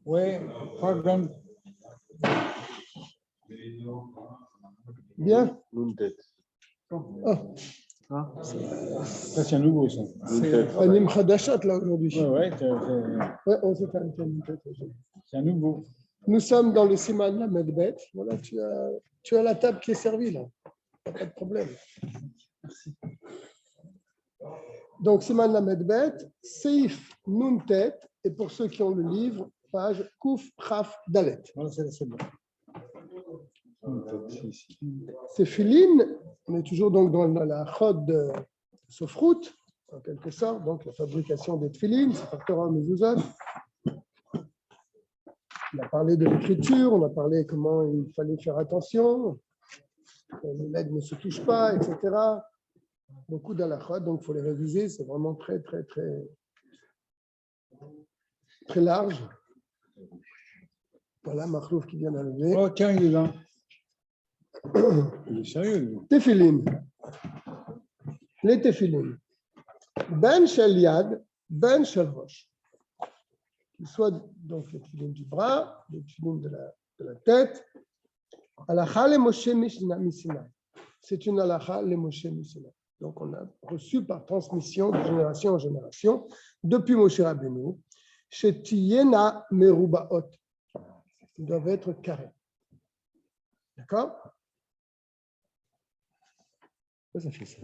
Ouais, pardon. Bien. Nuntet. Oh, Ça, c'est un nouveau, ça. c'est Anim Khadashat là aujourd'hui. Ouais, Ouais, on s'est fait un thème. c'est un nouveau. Nous sommes dans le Siman la Medbet. Voilà, tu as la table qui est servie là. Pas de problème. Donc, Siman la Medbet, Seif Nuntet, et pour ceux qui ont le livre, page Kouf Chaf Dalet. Voilà, c'est bon. C'est Philine, on est toujours donc dans la chod de Sofrout, en quelque sorte, donc la fabrication des tfilines, c'est par Torah Mezuzot. On a parlé de l'écriture, on a parlé comment il fallait faire attention, les lettres ne se touchent pas, etc. Beaucoup d'halachot, donc il faut les réviser, c'est vraiment très, très, très, très large. Voilà, Makhlouf qui vient d'arriver. Oh, tiens, il est là. Il est sérieux, lui. Tefilin. Les tefilin. Ben shel yad, ben shel rosh. Qu'ils soient donc les tefilin du bras, les tefilin de la tête. Halakha le Moshe Misinaï. C'est une halakha le Moshe Misinaï. Donc on a reçu par transmission de génération en génération, depuis Moshe Rabbeinu, Shetiyena Merubaot. Ils doivent être carrés. D'accord? Ça fait ça.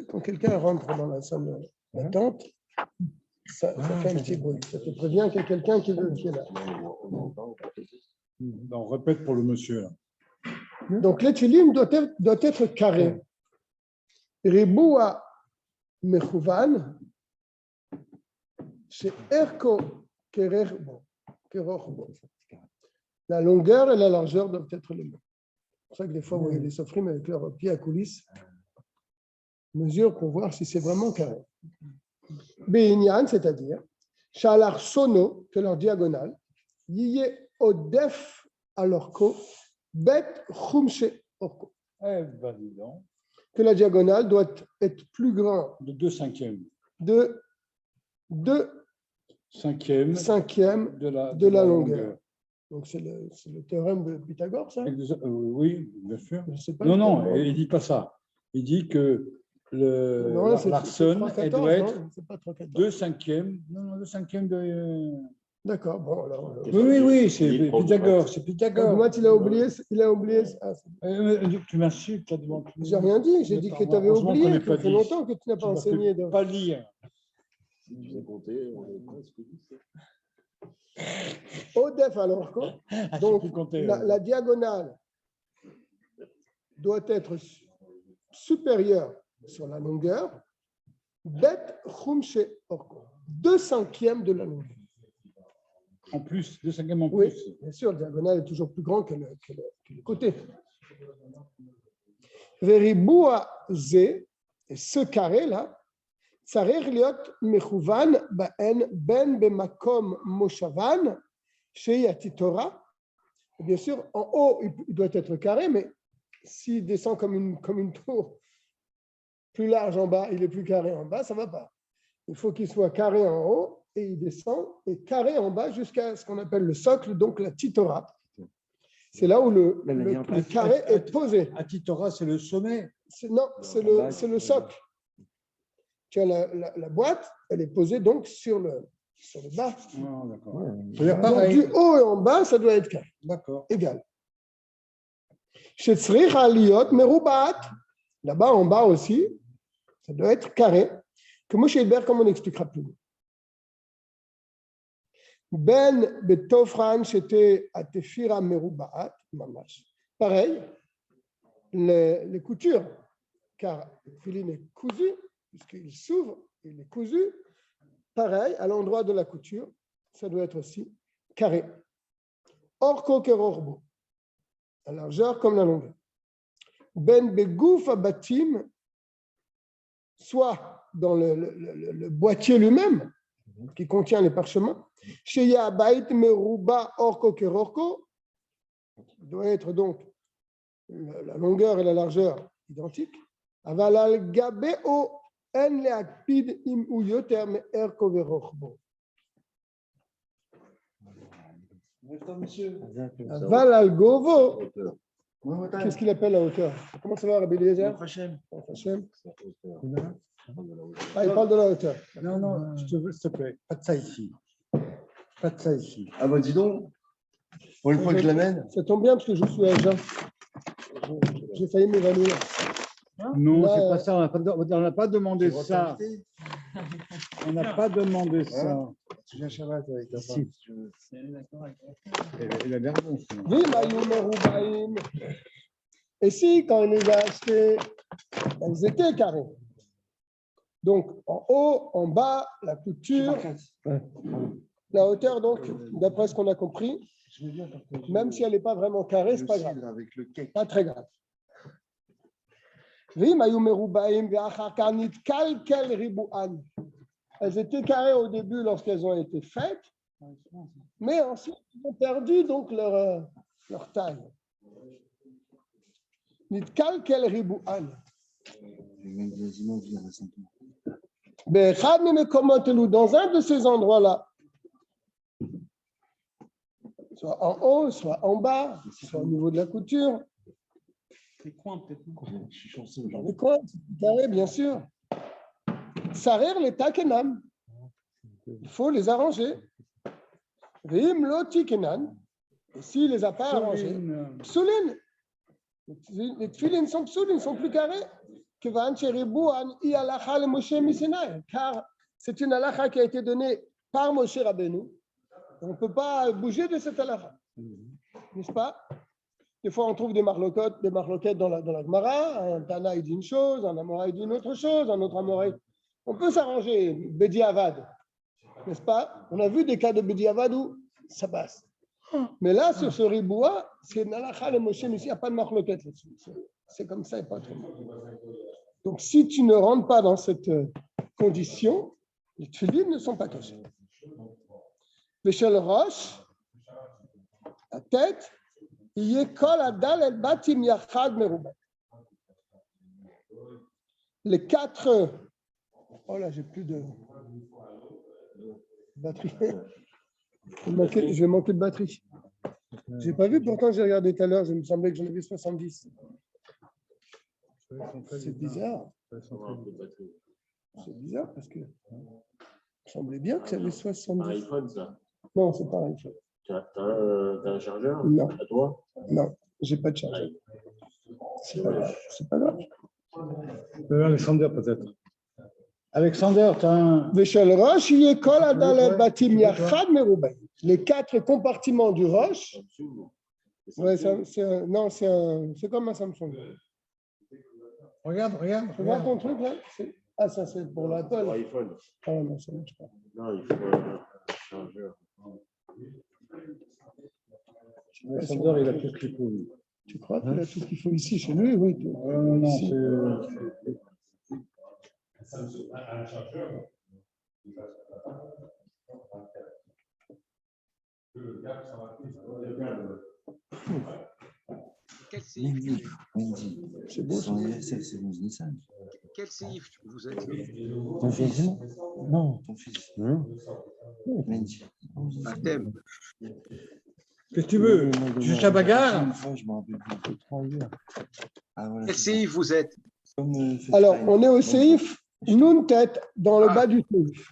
Quand quelqu'un rentre dans la salle d'attente, ça fait un petit bruit. Ça te prévient qu'il y a quelqu'un qui est là. On répète pour le monsieur, là. Donc, l'étulim doit être carré. Riboua mechouvan, c'est erko kerechbo. La longueur et la largeur doivent être les mêmes. C'est pour ça que des fois, vous voyez les sofrim avec leurs pieds à coulisses, mesure pour voir si c'est vraiment carré. Be'inyan, c'est-à-dire, shalar sono, que leur diagonale, yiye odef alorko, bet chumche orko. Eh ben, dis donc. Que la diagonale doit être plus grande De 2/5 de 2 cinquièmes cinquièmes de la longueur. Donc, c'est le théorème de Pythagore, ça? Oui, bien sûr. Je sais pas, Non, il ne dit pas ça. Il dit que l'arson, elle doit être 2/5. Non, 2/5 de. D'accord, bon, alors. Oui, c'est Pythagore. C'est Pythagore. Moi, il a oublié. Tu m'insultes là devant tout le monde. J'ai rien dit, j'ai dit que tu avais oublié, que ça fait longtemps que tu n'as pas enseigné. Pas lire. Si tu sais compter, on est presque 10. Odef alors quoi? Donc, la diagonale doit être supérieure sur la longueur. Bet chumche orko. 2/5 de la longueur. En plus, 2/5 en plus. Oui, bien sûr, la diagonale est toujours plus grande que le côté. Veriboua ze, et ce carré-là, Tsarer liot mechouvan ba'en ben bemakom moshavan sheyati Torah. Bien sûr, en haut, il doit être carré, mais s'il descend comme une tour plus large en bas, il est plus carré en bas, ça ne va pas. Il faut qu'il soit carré en haut et il descend et carré en bas jusqu'à ce qu'on appelle le socle, donc la titora. C'est là où le carré est posé. La titora, c'est le sommet. Non, c'est le socle. Tu as la boîte, elle est posée donc sur le bas. Oh, d'accord. Donc, du haut et en bas, ça doit être carré. D'accord. Égal. Chez Tzrich Aliyot Merubat, là-bas en bas aussi, ça doit être carré. Que Moshe Hilbert, comme on expliquera plus loin. Ben Betofran, c'était à Tefira Merubaat, Mamash. Pareil, les coutures, car le filine est cousu, puisqu'il s'ouvre, il est cousu. Pareil, à l'endroit de la couture, ça doit être aussi carré. Orko kerorbo, la largeur comme la longueur. Ben begouf abatim, soit dans le boîtier lui-même, qui contient les parchemins. Sheya bait meruba orko kerorko, doit être donc la longueur et la largeur identiques. Aval al gabeo en leakpid im uyoter me erko verochbo. Val al Govo. Qu'est-ce qu'il appelle la hauteur? Comment ça va, Rabbi Eliezer? Hachem. Ah, il parle de la hauteur. Non, s'il te plaît, pas de ça ici. Pas de ça ici. Ah bah dis donc, pour une fois que je l'amène. Ça tombe bien parce que je suis à jeun. J'ai failli m'évanouir. Non, là, c'est pas ça. On n'a pas demandé ça. On n'a pas demandé ça. Tu viens Shabbat avec ta femme, si tu veux. Il a bien raison. Oui, Mayou Meroubaïm. Et si, quand on les a achetés, elles étaient carrées. Donc, en haut, en bas, la couture, la hauteur, donc, d'après ce qu'on a compris, même si elle n'est pas vraiment carrée, ce n'est pas grave. Avec le cake. Pas très grave. Oui, Mayou Meroubaïm, Kalkel Ribouan. Elles étaient carrées au début lorsqu'elles ont été faites, mais ensuite, elles ont perdu donc leur taille. Kalkel Ribouan. Dans un de ces endroits-là, soit en haut, soit en bas, soit au niveau de la couture. Les coins, peut-être. Dans les coins, c'est carré, bien sûr. Sarir les takenam. Il faut les arranger. Vim lo tikenan. Et s'il ne les a pas arrangés, psoulin. Les tfilines sont psoulines, sont plus carrés. Car c'est une halakha qui a été donnée par Moshe Rabbeinu. On ne peut pas bouger de cette halakha. N'est-ce pas? Des fois, on trouve des marloquettes dans la Gemara. Un Tana dit une chose, un Amoraï dit une autre chose, un autre Amoraï. On peut s'arranger, Bedi Avad, n'est-ce pas? On a vu des cas de Bedi Avad où ça passe. Mais là, sur ce riboua, c'est Nalacha le Moshe, mais il n'y a pas de marloquette là-dessus. C'est comme ça et pas autrement. Donc, si tu ne rentres pas dans cette condition, les tefilines ne sont pas cachées. L'échelle roche, la tête, les quatre. Oh là, j'ai plus de batterie. Je vais manquer de batterie. Je n'ai pas vu, pourtant j'ai regardé tout à l'heure, il me semblait que j'en avais 70. C'est bizarre. C'est bizarre parce que il semblait bien que ça avait 70. Un iPhone, ça? Non, c'est pas un iPhone. Tu as un chargeur? Non. À toi? Non, j'ai pas de chargeur. C'est pas grave. C'est pas grave. Alexander, peut-être. Alexander, tu as un. Les quatre compartiments du roche. Ouais, c'est comme un Samsung. Regarde. Ton truc là. Ah, ça c'est pour l'Apple. iPhone. Ah non, ça ne marche pas. Non, il faut un chargeur. Alexander, il a tout ce qu'il faut. Tu crois qu'il a tout ce qu'il faut ici chez lui? Oui. Non, c'est. Quel séif? C'est beau. C'est bon, Nissan. Quel séif vous êtes? Ton fils? Non. Ton fils? Un thème. Qu'est-ce que tu veux? Juste la bagarre? Je m'en rappelle plus. 3 jours. Quel séif vous êtes? Alors, on est au séif, Nun tête, dans le bas du séif.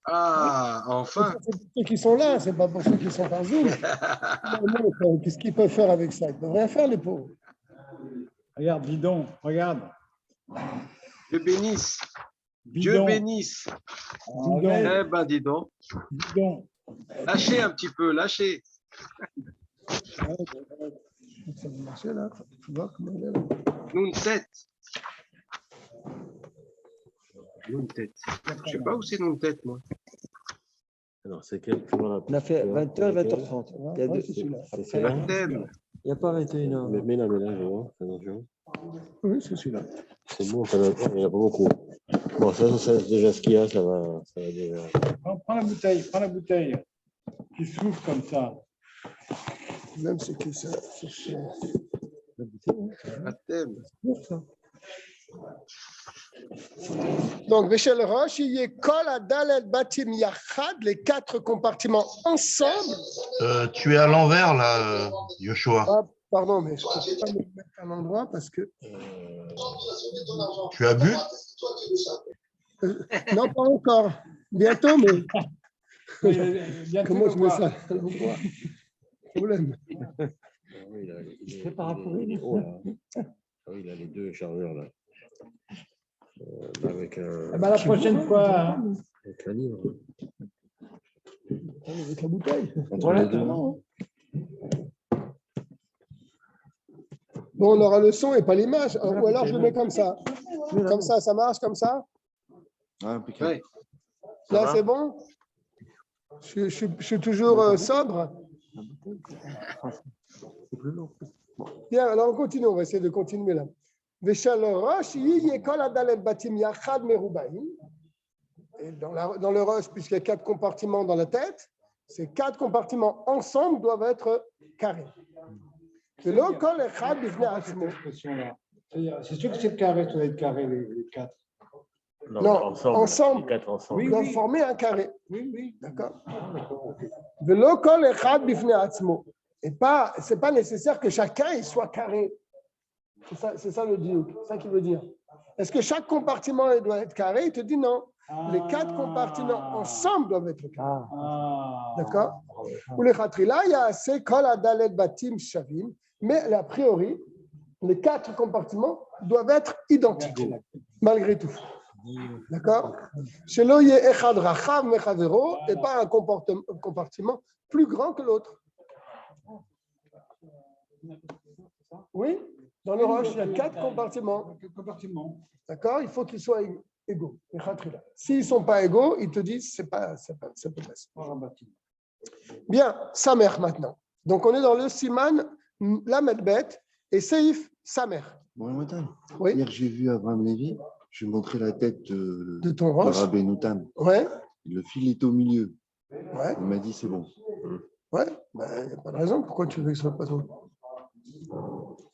Ah, enfin. C'est pour ceux qui sont là, c'est pas pour ceux qui sont par Zoom. Qu'est-ce qu'ils peuvent faire avec ça? Ils ne peuvent rien faire, les pauvres. Regarde, bidon, regarde. Dieu bénisse. Bidon. Dieu bénisse. Bidon. Eh ben, dis donc. Bidon. Lâchez un petit peu, lâchez. Ça va marcher là. Tu vois comment il est là. Nous, tête. Nous, tête. Je ne sais pas où c'est nous, tête, moi. Alors, c'est quel? On a fait 20h, 20h30. Il y a deux. C'est C'est là? Thème. Il n'y a pas 21h. Mais là, je vois. Attention. Oui, c'est celui-là. C'est bon, il n'y en a pas beaucoup. Bon, ça c'est déjà ce qu'il y a, ça va déjà. Prends la bouteille. Qui souffle comme ça. Même c'est que ça. C'est cher. Un thème. C'est pour ça. Donc, Véchel Roche, il y a Kol Adal Batim Yachad, les 4 compartiments ensemble. Tu es à l'envers, là, Yoshua. Ah, pardon, mais je ne peux pas me mettre à l'endroit parce que. Tu as bu? Non, pas encore. Bientôt, mais. Bientôt, Comment je mets ça à l'endroit? Problème. Il a les 2 chargeurs là. Avec la prochaine fois. Hein. avec un livre. Avec la bouteille. Entre les deux. Bon, on aura le son et pas l'image. Ou alors je le mets comme ça. Comme ça marche comme ça? Impeccable. Là, c'est bon? Je suis toujours sobre. Bien, alors on continue. On va essayer de continuer là. Véchal Roche, Yekol Adal Batim Yachad Merubaim. Et dans le Roche, puisqu'il y a 4 compartiments dans la tête, ces 4 compartiments ensemble doivent être carrés. C'est sûr que c'est carré, ça va être carré, les 4. Non, ensemble. Les 4 ensemble. Ils doivent former un carré. Oui. D'accord. Et pas, c'est pas nécessaire que chacun il soit carré. C'est ça le dieu. C'est ça qu'il veut dire. Est-ce que chaque compartiment il doit être carré? Il te dit non. Les 4 compartiments ensemble doivent être carrés. D'accord. Ou les khatrila, il y a assez kol adalet batim shavim, mais a priori, les 4 compartiments doivent être identiques, malgré tout. D'accord. Chez l'oye echad rachav mechavero, et pas un compartiment plus grand que l'autre. Oui. Dans le roche, il y a 4 compartiments. D'accord. Il faut qu'ils soient égaux. S'ils ne sont pas égaux, ils te disent c'est pas possible. Bien, Samer maintenant. Donc on est dans le Siman Lamedbet et Seif Samer. Bon matin. Oui. Hier j'ai vu Abraham Lévy, je lui ai montré la tête de ton roche. Rabbeinu Tam. Ouais. Le fil est au milieu. Ouais. Il m'a dit c'est bon. Ouais, il n'y a pas de raison. Pourquoi tu veux que ce soit pas bon?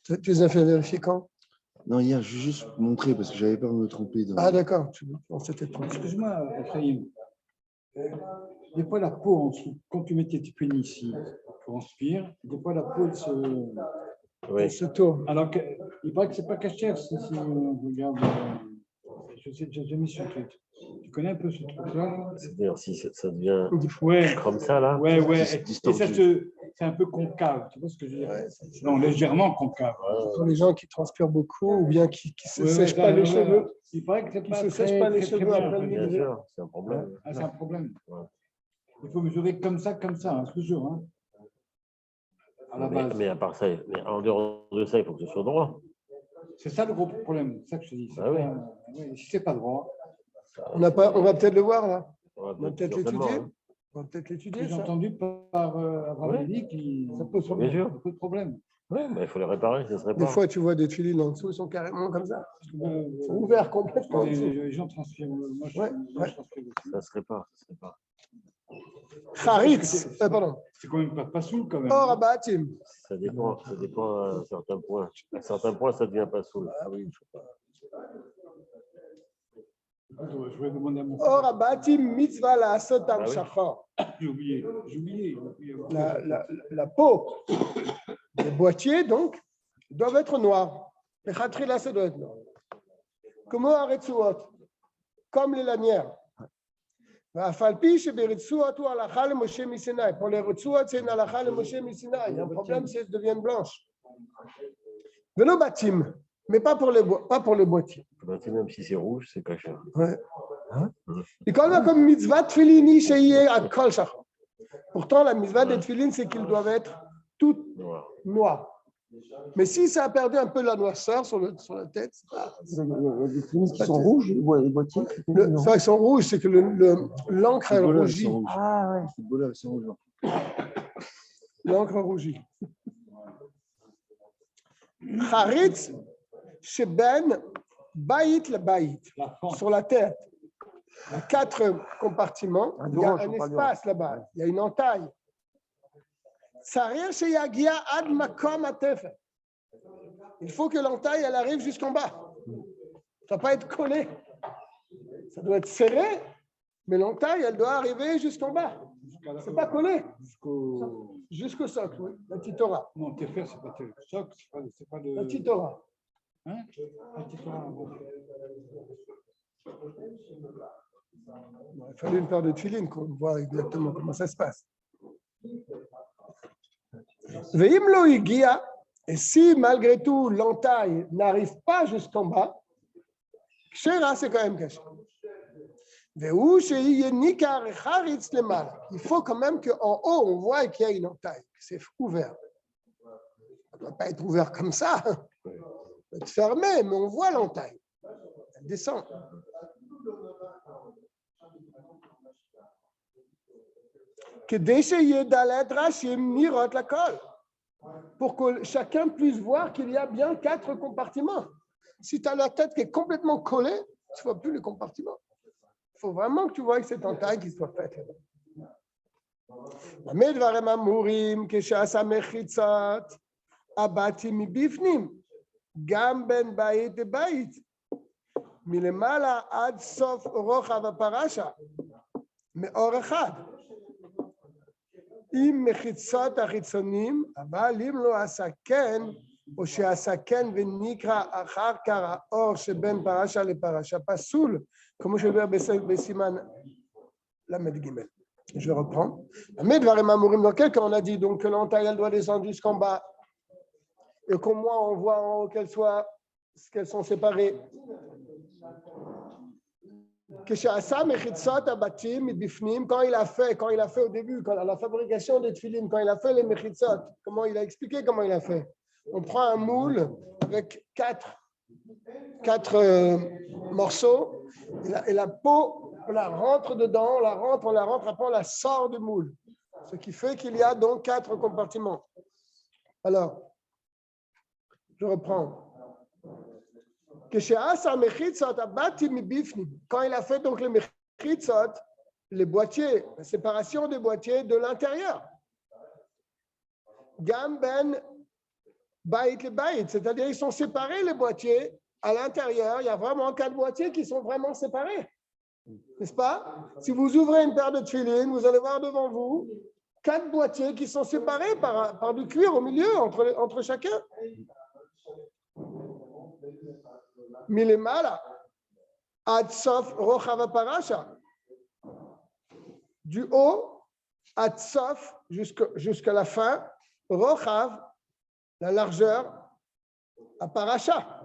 Tu les as fait vérifier quand? Non, hier, je vais juste montrer parce que j'avais peur de me tromper. Ah, d'accord. On s'était trompé. Excuse-moi, Ephraim. Des fois, la peau en dessous, quand tu mets tes pénis ici, tu transpires, des fois, la peau se tourne. Alors qu'il paraît que ce n'est pas cachère si on regarde. J'ai jamais su le truc. Tu connais un peu ce truc-là? C'est-à-dire si ça devient ouais. Comme ça, là. Ouais. Et ça c'est un peu concave. Tu vois ce que je veux dire? Ouais, non, légèrement concave. Pour les gens qui transpirent beaucoup ou bien qui ne se sèchent pas les cheveux. Il paraît que c'est pas se sèchent pas les cheveux après Bien sûr, c'est un problème. Ah, c'est un problème. Ouais. Il faut mesurer comme ça, toujours. Hein. À la base. Mais à part ça, mais en dehors de ça, il faut que ce soit droit. C'est ça le gros problème, c'est ça que je te dis. Ah oui. Si c'est pas droit. On va peut-être le voir là. On va peut-être l'étudier. On va peut-être l'étudier. J'ai entendu par Abraham Lévy qui ça pose beaucoup de problèmes. Oui, mais il faut les réparer, ça serait pas. Des fois, tu vois des filines en dessous, ils sont carrément comme ça. Ils sont ouverts complètement. Les gens transpirent. Moi, je transpire aussi. Ça serait pas. Charitz, pardon. C'est quand même pas soul quand même. Or abatim. Ça dépend à certains points. À certains points, ça devient pas soul. Ah oui, je sais pas. Je vais demander à mon frère. Or abatim mitzvah la asotam shachar. J'ai oublié. La peau des boîtiers, donc, doivent être noirs. Les khatrila, ça doit être noir. Comment aretsuot? Comme les lanières. Pour les retsuot, c'est une halakha le Moshe Misinaï. Il y a un problème, c'est qu'elles deviennent blanches. Velo batim, mais pas pour les boîtiers. Même si c'est rouge, c'est caché. Ouais. Et quand on a comme mitzvah tfilini sheyeh ad kol shachar. Pourtant, la mitzvah des tfilin, c'est qu'ils doivent être toutes noirs. Mais si ça a perdu un peu la noirceur sur la tête, les films qui sont rouges, les boîtiers. Ils sont rouges, c'est que l'encre est rougie. Ah ouais. Les footballeurs, ils sont rouges. L'encre rougit. Charitz, sheben, baït le baït. Sur la tête, il y a 4 compartiments. Il y a un espace là-bas. Il y a une entaille. Il faut que l'entaille elle arrive jusqu'en bas. doit pas être collé. Ça doit être serré, mais l'entaille, elle doit arriver jusqu'en bas. C'est pas collé. Jusqu'au socle, oui. La titora. Non, Tefer, c'est pas le socle, c'est pas le. La titora. Hein? La titora. Bon. Il fallait une paire de tefilines qu'on voit exactement comment ça se passe. Veim lo higia, et si malgré tout l'entaille n'arrive pas jusqu'en bas, kshera, c'est quand même caché. Il faut quand même qu'en haut, on voit qu'il y a une entaille, que c'est ouvert. Ça ne doit pas être ouvert comme ça. Ça peut être fermé, mais on voit l'entaille. Elle descend. Pour que chacun puisse voir qu'il y a bien 4 compartiments. Si tu as la tête qui est complètement collée, tu ne vois plus les compartiments. Il faut vraiment que tu vois que c'est entaille qui soit faite. מלמעלה עד סוף רוחב הפרשה, מאור אחד. עם מחיצות החיצונים, אבל אם לא עשה כן, או שעשה כן ונקרא אחר כך האור שבין פרשה לפרשה, פסול, כמו שאומר בסימן למד ג'. Je reprends. Dans quel cas on a dit donc que l'entaille elle doit descendre jusqu'en bas et qu'au moins on voit en haut qu'elles sont séparées. Quand il a fait au début, à la fabrication des tefilines, quand il a fait les mechitzot, comment il a expliqué comment il a fait. On prend un moule avec 4 morceaux et la peau, on la rentre dedans, on la rentre, après on la sort du moule. Ce qui fait qu'il y a donc 4 compartiments. Alors, je reprends. Quand il a fait donc les mechitzot, les boîtiers, la séparation des boîtiers de l'intérieur. Gam ben bait le bait, c'est-à-dire ils sont séparés les boîtiers à l'intérieur. Il y a vraiment 4 boîtiers qui sont vraiment séparés, n'est-ce pas? Si vous ouvrez une paire de tefilines, vous allez voir devant vous 4 boîtiers qui sont séparés par du cuir au milieu entre chacun. Milemala, ad sof rochav parasha. Du haut, ad sof, jusqu'à la fin, rochav, la largeur, à parasha.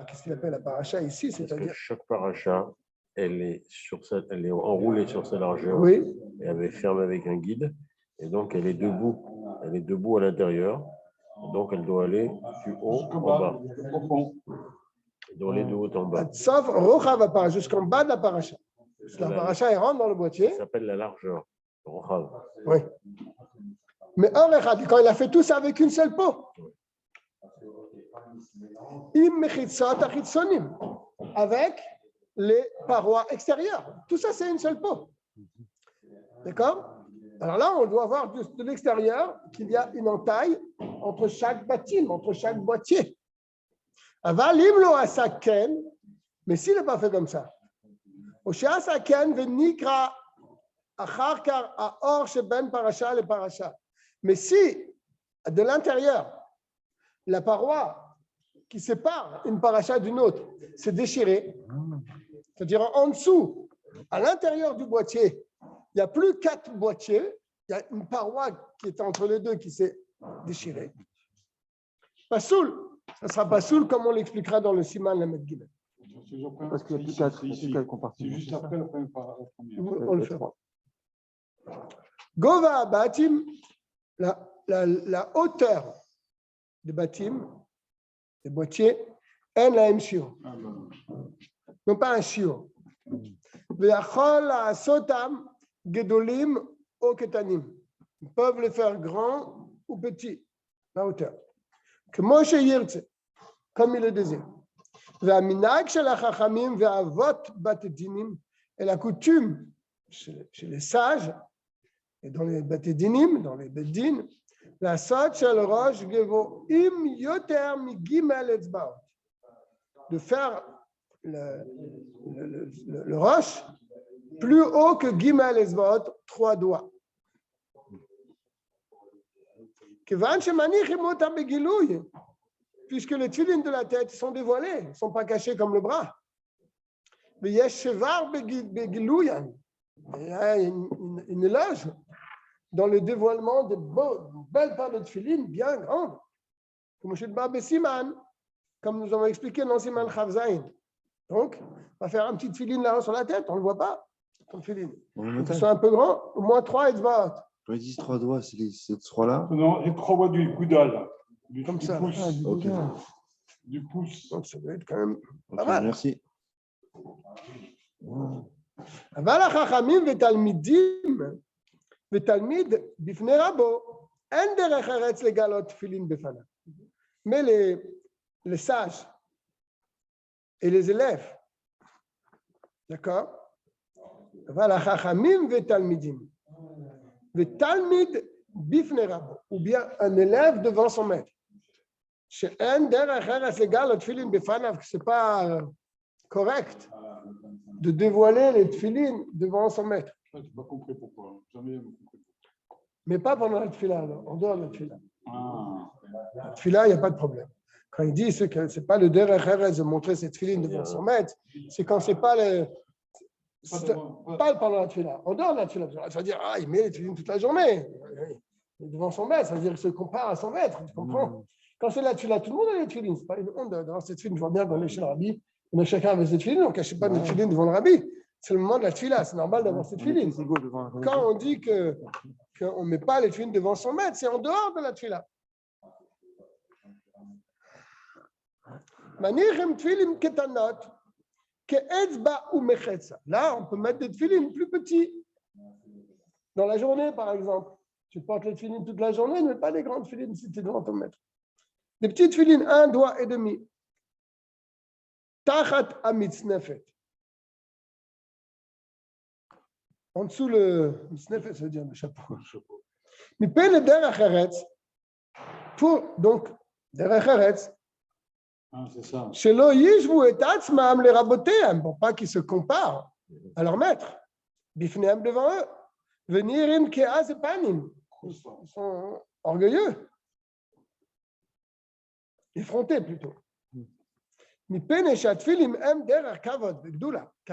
Qu'est-ce qu'il appelle la paracha ici? C'est-à-dire chaque paracha, elle est enroulée sur sa largeur, oui. Et elle est fermée avec un guide, et donc elle est debout à l'intérieur. Donc, elle doit aller du haut en bas. Elle doit aller de haut en bas. Sauf rochav paracha, jusqu'en bas de la paracha. La paracha, elle rentre dans le boîtier. Ça s'appelle la largeur. Rochav. Oui. Mais quand il a fait tout ça avec une seule peau. Avec les parois extérieures. Tout ça, c'est une seule peau. D'accord? Alors là, on doit voir de l'extérieur qu'il y a une entaille entre chaque bâtiment, entre chaque boîtier. Mais s'il n'a pas fait comme ça, mais si de l'intérieur, la paroi qui sépare une paracha d'une autre s'est déchirée, c'est-à-dire en dessous, à l'intérieur du boîtier, il n'y a plus 4 boîtiers, il y a une paroi qui est entre les deux qui s'est déchirée. Pasoul, ça ne sera pas soul comme on l'expliquera dans le Siman Lamed Gimel. Parce qu'il y a plus 4 compartiments. C'est juste après la première. On le fera. Gova Batim, la hauteur des Batim, des boîtiers, en la Mshio. Non pas un Shio. Ve'achol ha'asotam gedolim ou ketanim. Ils peuvent les faire grands ou petits, la hauteur. Que Moshe Yirtze, comme il le désire. Ve'aminag shel hachachamim ve'avot bat dinim, et la coutume chez les sages et dans les bat dinim, dans les beddin, לעשות של ראש גבוהים יותר מג' אצבעות. De faire le roche plus haut que g' אצבעות, 3 doigts. כיוון שמניחים אותם בגילוי, puisque les tefilines de la tête sont dévoilés, ne sont pas cachés comme le bras. ויש שבר בגילוין, il y a une éloge dans le dévoilement de belles paires de tefilines bien grandes, comme je le Siman, comme nous avons expliqué dans Siman Chav Zayin. Donc, on va faire un petit tefilin là sur la tête, on ne le voit pas, comme tefilin. Donc, ils sont un peu grands, au moins 3 etzbaot. Quand ils disent 3 doigts, c'est ces 3-là. Non, les 3 doigts du Goudal. Comme ça. Pouce. Ah, Ok. Du pouce. Donc, ça doit être quand même Ok, pas mal. merci. אבל החכמים ותלמידים ותלמיד בפני רבו, אין דרך ארץ לגלות תפילין בפניו. Mais les sages et les élèves, d'accord? אבל החכמים ותלמידים, ותלמיד בפני רבו, ou bien un élève devant son maître, שאין דרך ארץ לגלות תפילין בפניו, que c'est pas correct de dévoiler les tefilines devant son maître. Je n'ai pas compris pourquoi. Jamais compris. Mais pas pendant la tefila, en dehors de la tefila. Ah. La tefila, il n'y a pas de problème. Quand il dit que ce n'est pas le derech eretz de montrer cette tefilines devant son maître, c'est quand ce n'est pas pas pendant la tefila. En dehors de la tefila, ça veut dire, ah, il met les tefilines toute la journée. Devant son maître, ça veut dire qu'il se compare à son maître, tu comprends? Quand c'est la tefila, tout le monde a les tefilines. Ce n'est pas une honte d'avoir cette tefilin. Je vois bien qu'on est chez le rabbi. On a chacun avec cette tefilin, on ne cachait pas notre tefilin devant le rabbi. C'est le moment de la tefila, c'est normal d'avoir cette tefilin. Quand on dit qu'on ne met pas les tefilin devant son maître, c'est en dehors de la tefila. Manichem tefilin ketanot, ke'etzba ou mechetza. Là, on peut mettre des tefilin plus petits. Dans la journée, par exemple. Tu portes les tefilin toute la journée, mais pas des grandes tefilin si tu es devant ton maître. Des petites tefilin, 1 doigt et demi. Tachat amitznefet. En dessous le mitznefet, ça veut dire le chapeau. Mais paye le derech eretz pour donc derech eretz. C'est ça. Shelo yishvu et atzmam le raboteam pour pas qu'ils se comparent à leur maître. Bifneam devant eux. Venirim keaz et panim. Ils sont orgueilleux. Effrontés plutôt. Car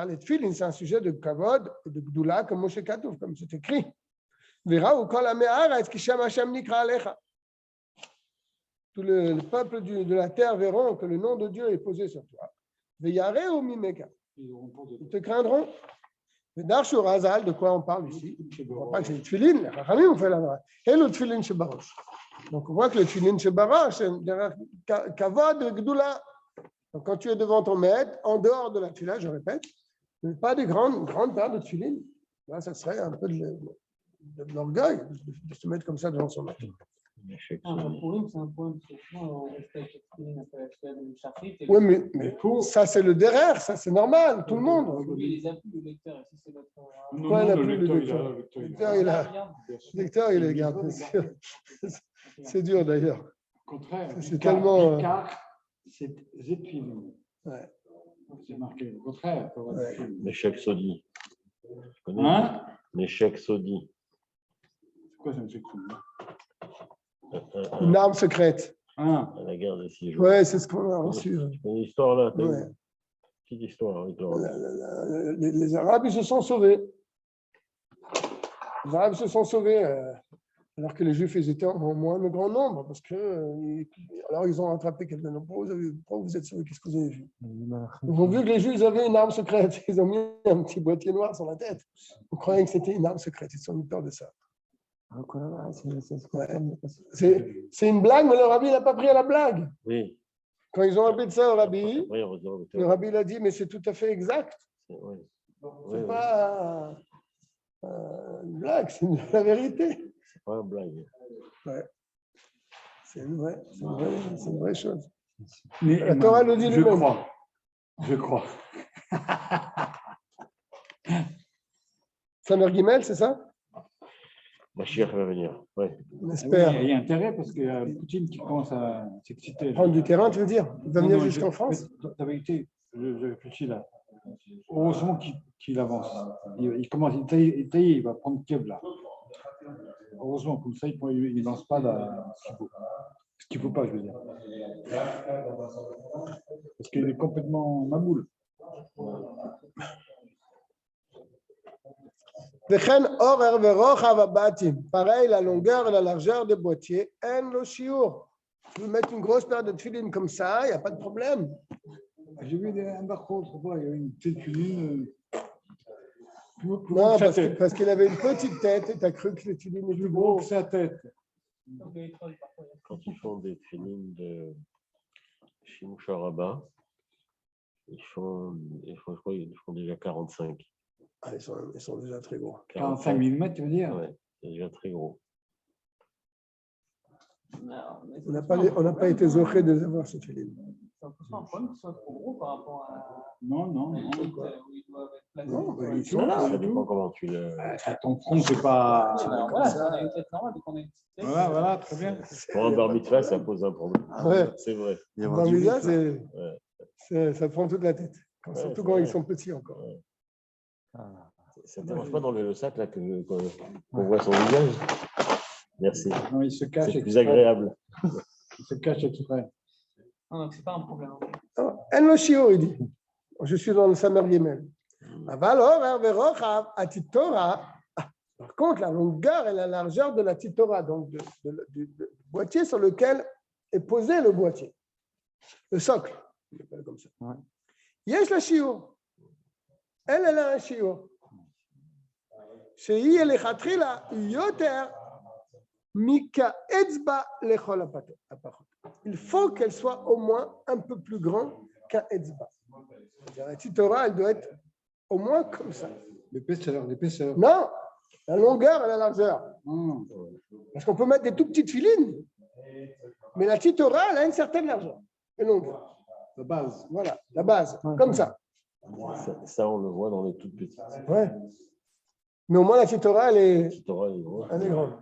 les tefilin, c'est un sujet de kavod et de gdoula, comme Moshe Katouf, comme c'est écrit. Tout le peuple de la terre verront que le nom de Dieu est posé sur toi. Ils te craindront. De quoi on parle ici? On ne voit pas que c'est les tefilin, les chachamim ont fait la vraie. Et le tefilin shebarosh. Donc on voit que le tefilin shebarosh, c'est kavod et gdoula. Donc, quand tu es devant ton maître, en dehors de la tefila, je répète, pas des grandes paires de tefilin. Là, ça serait un peu de l'orgueil de se mettre comme ça devant son maître. C'est un poème, Oui, mais ça, c'est le derrière, ça, c'est normal, tout le monde. Il les a plus, le lecteur. Ici, c'est notre. Pourquoi il n'a plus le lecteur? Le lecteur, il les garde, c'est sûr. C'est dur d'ailleurs. Au contraire, c'est tellement. C'est Zéphilim. Ouais. C'est marqué. Au contraire. L'échec Sodi. Tu connais Hein? L'échec Sodi. C'est quoi ça, l'échec Sodi? Une arme secrète. À la guerre des 6 jours. Ouais, c'est ce qu'on a reçu. Tu connais l'histoire là? Ouais. Petite histoire. Les Arabes, ils se sont sauvés. Les Arabes se sont sauvés. Alors que les Juifs, ils étaient en moins de grand nombre, parce que alors ils ont attrapé quelqu'un. Pourquoi vous êtes sauvés? Qu'est-ce que vous avez vu? Ils ont vu que les Juifs avaient une arme secrète. Ils ont mis un petit boîtier noir sur la tête. Vous croyez que c'était une arme secrète? Ils ont eu peur de ça. C'est une blague, mais le rabbi n'a pas pris à la blague. Oui. Quand ils ont appelé ça au rabbi, le rabbi l'a dit, mais c'est tout à fait exact. C'est pas une blague, c'est la vérité. C'est pas une blague. Ouais. C'est une vraie chose. Mais, la Torah le dit lui-même. Je crois. Samer Gimel, c'est ça? Mashiach va venir. Ouais. On Oui, espère. il y a intérêt parce qu'il y a Poutine qui commence à s'exciter. Prendre du terrain, tu veux dire? Il va venir jusqu'en France? La vérité, je réfléchis là. Heureusement qu'il avance. Il commence, il va prendre Kiev là. Heureusement, comme ça, il ne lance pas ce qu'il faut. Ce qu'il ne faut pas, je veux dire. Parce qu'il est complètement mamoule. Pareil, la longueur et la largeur des boîtiers. En lo shiur. Tu veux mettre une grosse paire de tefilin comme ça, il n'y a pas de problème. J'ai vu un barcode, il y a une petite tuline. Non, parce qu'il avait une petite tête et tu as cru que le tefilin est plus gros que sa tête. Quand ils font des films de Shimoucha Rabbah, je crois qu'ils font déjà 45. Ah, ils sont déjà très gros. 45 mm, tu veux dire? Ouais, c'est déjà très gros. On n'a pas été zoché de les avoir, ces tefilin. C'est un peu ça un problème que ce soit trop gros par rapport à. Non. Où ils doivent être placés. Non, ils sont Voilà, là. Ça dépend comment tu le. Ton front, c'est pas. Alors voilà, si on a une tête normale, donc on a une petite tête. Voilà, très bien. Pour un bar mitzvah, ça pose un problème. Ouais. C'est vrai. Dans les gars, ça prend toute la tête. Ouais, Surtout c'est quand vrai. ils sont petits encore. Ça ne dérange pas d'enlever le sac là qu'on voit son visage. Merci. Non, il se cache. C'est plus agréable. Il se cache exprès. Non, donc c'est pas un problème. En lo shiur, il dit. Je suis dans le Samer Gimel. Avalor, Verochav, Atitora. Par contre, la longueur et la largeur de la titora, donc du boîtier sur lequel est posé le boîtier, le socle, on l'appelle comme ça. Yesh la shiur. Elle a un shiur. Shei elechatchila yoter mika etzba lechol apachot. Il faut qu'elle soit au moins un peu plus grande qu'un etzba. La titora, elle doit être au moins comme ça. L'épaisseur. Non, la longueur et la largeur. Parce qu'on peut mettre des tout petites filines, mais la titora, elle a une certaine largeur et longueur. La base. Voilà, la base, comme ça. Ça, on le voit dans les toutes petites. Ouais. Mais au moins, la titora, elle est grande.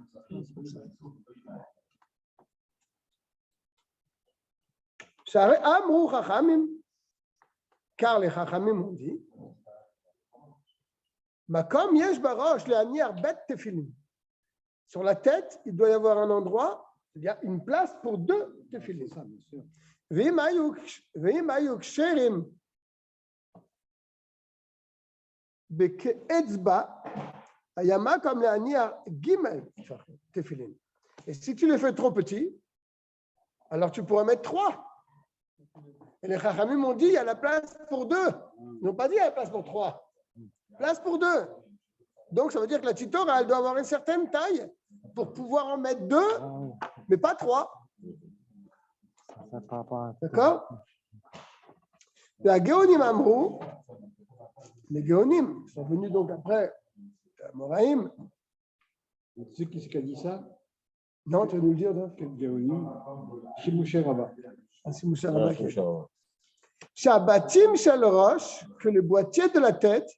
Amrou Chachamim, car les Chachamim ont dit, Makom yesh barosh le'aniar bet tefilin. Sur la tête, il doit y avoir un endroit, c'est-à-dire une place pour 2 tefilin. Ve'im ayuk sherim beke'etzba, ayama comme le'aniar gimel tefilin. Et si tu les fais trop petits, alors tu pourras mettre 3. Et les Chachamim m'ont dit, il y a la place pour 2. Ils n'ont pas dit, il y a la place pour 3. Place pour 2. Donc, ça veut dire que la titora, elle doit avoir une certaine taille pour pouvoir en mettre 2, mais pas 3. D'accord? La Géonim Amrou, les Géonim sont venus donc après Moraïm. Tu sais qui c'est qui a dit ça? Non, tu vas nous le dire, donc. Quel Géonim? Shimouché Rabbah. Shabatim shel rosh, que le boîtier de la tête,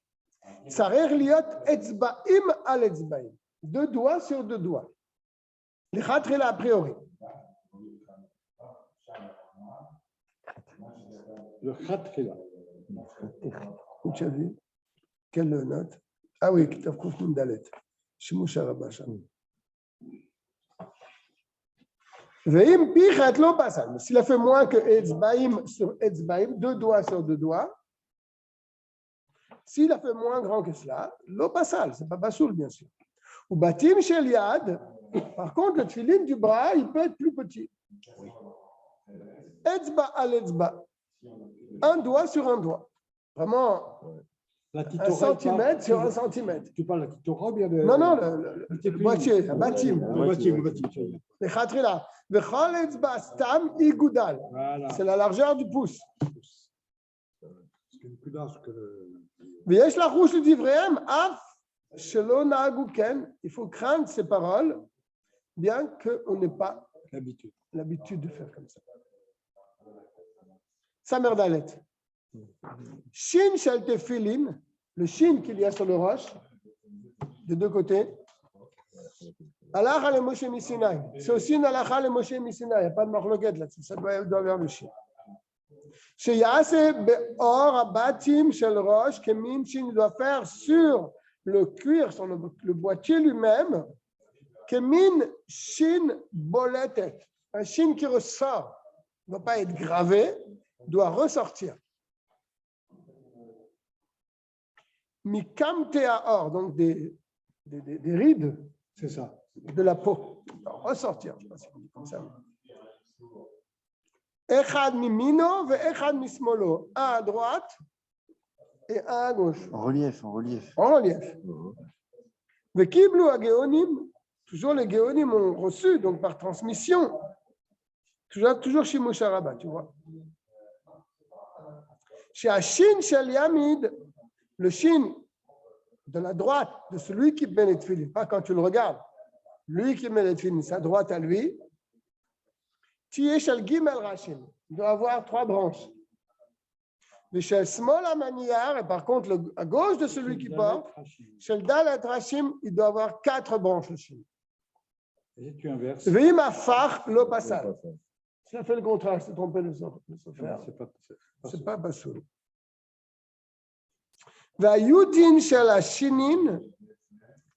tsarer liot etzbaim al etzbaim. 2 doigts sur 2 doigts. Les khatrila a priori. Le khatrila. Tu as vu? Quelle note? Ah oui, Kitav Kufnun Dalet. Shimush Rabbah. Veim pichat lo basal. S'il a fait moins que etzbaim sur etzbaim, 2 doigts sur 2 doigts, s'il a fait moins grand que cela, lo basal, c'est pas basoul bien sûr. Ou batim shel yad, par contre le tefilin du bras, il peut être plus petit. Etzba al etzba, 1 doigt sur 1 doigt. Vraiment, La 1 centimètre sur 1 centimètre. Tu parles de la titora ou bien de. Non, le boîtier, le batim. Le batim. Le khatrila. Vechol etzba stam igudal. Voilà. C'est la largeur du pouce. C'est plus large que le. V'yesh la rouche d'ivrehem af shelo na'agu ken. Il faut craindre ces paroles, bien qu'on n'ait pas l'habitude de faire comme ça. Samer Dalet. Shin shel tefilin, le shin qu'il y a sur le roche, des 2 côtés. Halakha le Moshe Misinaï. C'est aussi une halakha le Moshe Misinaï. Il n'y a pas de marloquette là-dessus. Ça doit vers le chien. Sheyase be'or abatim shel rosh kemin shin doit faire sur le cuir, sur le boîtier lui-même, kemin shin boletet. Un shin qui ressort. Ne doit pas être gravé, doit ressortir. Mikam te'aor, donc des rides. C'est ça. De la peau. Ressortir, je ne sais pas si on dit comme ça. Echad mimino ve echad mismolo. Un à droite et un à gauche. En relief, en relief. En relief. Ve kiblu a géonim. Toujours les géonim ont reçu, donc par transmission. Toujours chez Moshe Rabba, tu vois. Chez Hashin Shel Yamid, le shin de la droite de celui qui met les tefillin, pas quand tu le regardes. Lui qui met les tefillin, sa droite à lui. Tiye Shel Gimel Rashim, il doit avoir 3 branches. Mais Shel Smol Amaniyar, et par contre, à gauche de celui qui porte, Shel Dalet Rashim, il doit avoir 4 branches le shin. Et tu inverses. Veim Afar Lo Passal. Si on fait le contraire, c'est trompé de se faire. C'est pas Bassoul. Vayudin Shel Hashinin,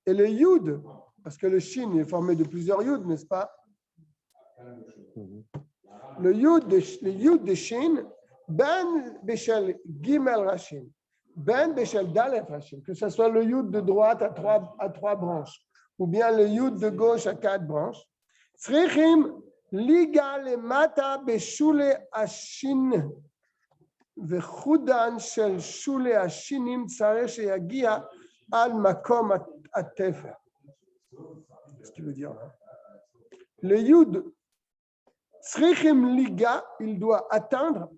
et le yud, parce que le shin est formé de plusieurs yud, n'est-ce pas? Le yud de shin, ben beshel gimel rashim, ben beshel dalet rashim, que ce soit le yud de droite à 3 branches, ou bien le yud de gauche à 4 branches. Tzrichim liga le mata beshule ashin, vechoudan shel shule ashinim tzarech sheyagia al makom atefer. Qu'est-ce que tu veux dire là? Le yud Tzrichim liga, il doit atteindre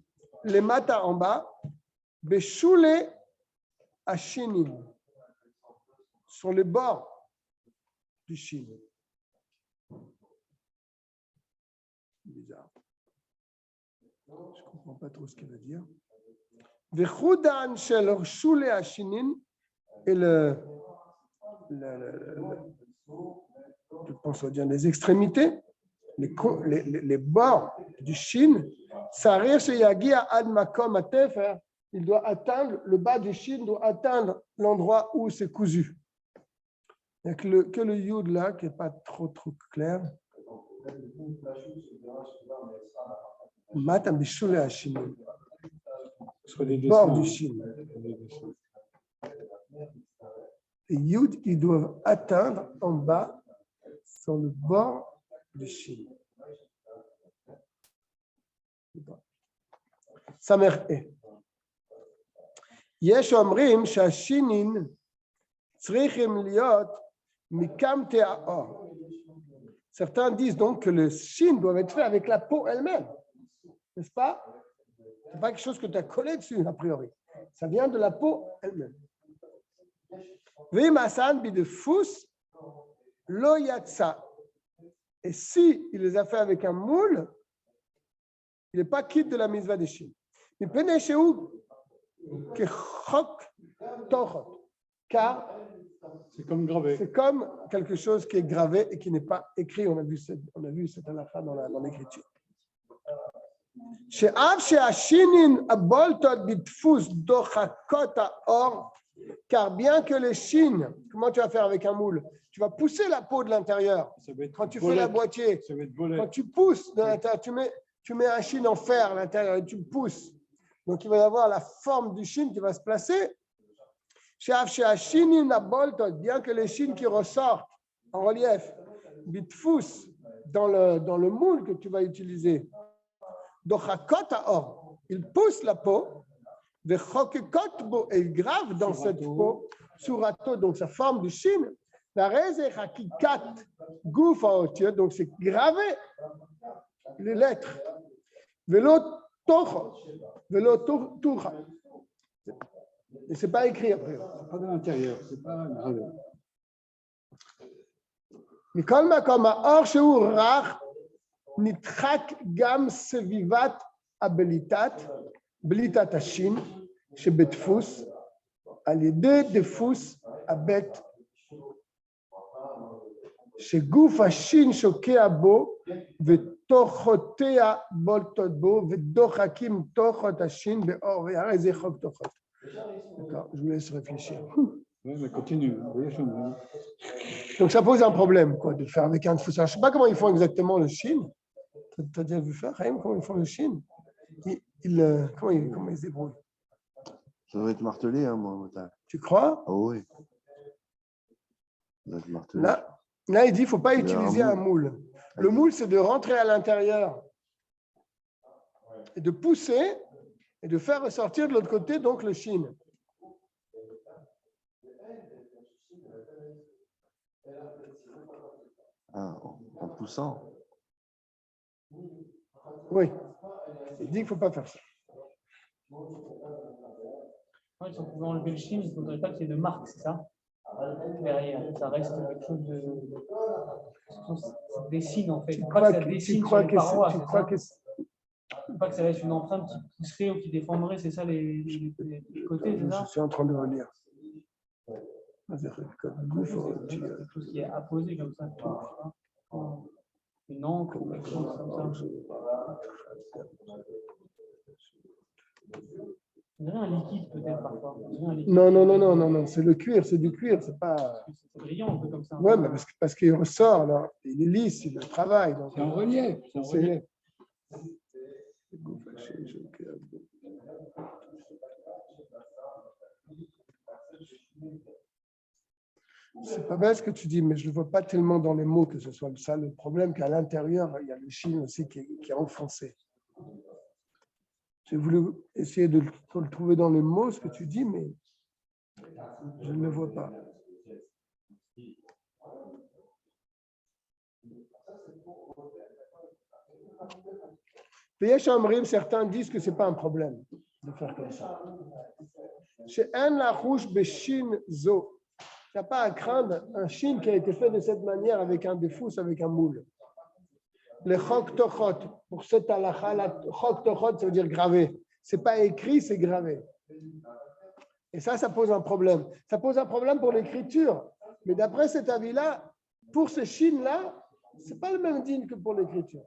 les matas en bas, beshule ashinim, sur les bords du shin. Bizarre. Je ne comprends pas trop ce qu'il veut dire. Vechoudan shel shule ashinim, et je pense à dire les extrémités, les bords du shin, il doit atteindre, le bas du shin doit atteindre l'endroit où c'est cousu. Il n'y a que le yud là qui n'est pas trop clair. Matam bishule hashim. Bord du shin. Et yud, ils doivent atteindre en bas sur le bord du shin. Samer e. Yesh omrim shashinin tzrichim liot mikam te'aor. Certains disent donc que le shin doit être fait avec la peau elle-même, n'est-ce pas? Ce n'est pas quelque chose que tu as collé dessus, a priori. Ça vient de la peau elle-même. V'imasan bidefus lo yatsa. Et si il les a fait avec un moule, il n'est pas quitte de la mitzvah des shin. Car c'est comme gravé. C'est comme quelque chose qui est gravé et qui n'est pas écrit. On a vu cette halakha dans l'écriture. Car bien que les chines, comment tu vas faire avec un moule? Tu vas pousser la peau de l'intérieur. Quand tu fais la boîtier, quand tu pousses de l'intérieur, tu mets un chine en fer à l'intérieur et tu pousses. Donc il va y avoir la forme du chine qui va se placer. Bien que les chines qui ressortent en relief, bitfous, dans le moule que tu vas utiliser, il pousse la peau, et il grave dans cette peau, surato, donc sa forme de chine, donc c'est gravé les lettres. Et ce n'est pas écrit après. Pas de l'intérieur, c'est pas gravé. מכל מקום, האור שהוא רך נדחק גם סביבת בליטת השין שבדפוס על ידי דפוס הבית שגוף השין שוקע בו, ותוכותיה בולטות בו, ודוחקים תוכות השין באור, הרי זה חוק תוכות. D'accord, je vous laisse réfléchir. Oui, mais continue. Oui, Donc ça pose un problème, quoi, de faire avec un dfous. Je ne sais pas comment ils font exactement le shin. Tu as déjà vu faire, Chaim, comment ils font le shin? Comment ils se débrouillent? Ça doit être martelé, hein, moi. Tu crois? Ah oui. Ça doit être martelé. Là, il dit qu'il ne faut pas utiliser un moule. Le moule, c'est de rentrer à l'intérieur et de pousser et de faire ressortir de l'autre côté, donc le shin. Ah, en poussant. Oui. Il dit qu'il ne faut pas faire ça. Ouais, si on pouvait enlever le chine, il ne faudrait pas qu'il y ait de marque, c'est ça? Derrière, ça reste quelque chose de. Ça dessine en fait. Tu Pas crois que ça que, dessine tu sur crois les que, parois, tu c'est crois ça? que Pas que ça laisse une empreinte qui pousserait ou qui défendrait, c'est ça les côtés, c'est je ça? suis en train de relire. Quelque chose qui est apposé comme ça. Tu vois, une encre ou quelque chose comme ça. On dirait un liquide peut-être parfois. Non, c'est le cuir, c'est du cuir, c'est pas. C'est brillant un peu comme ça. Ouais, mais parce qu'il ressort, alors, il est lisse, il le travaille. C'est en relief. C'est en relief. C'est pas bête ce que tu dis, mais je ne vois pas tellement dans les mots que ce soit ça le problème, qu'à l'intérieur, il y a le chine aussi qui est enfoncé. J'ai voulu essayer de le trouver dans les mots, ce que tu dis, mais je ne le vois pas. Certains disent que ce n'est pas un problème de faire comme ça. Chez En la rouge beshin zo. Tu n'as pas à craindre un chine qui a été fait de cette manière avec un défousse, avec un moule. Le chok tochot, pour cette halakha, la chok tochot, ça veut dire gravé. Ce n'est pas écrit, c'est gravé. Et ça pose un problème. Ça pose un problème pour l'écriture. Mais d'après cet avis-là, pour ce chine-là, ce n'est pas le même digne que pour l'écriture.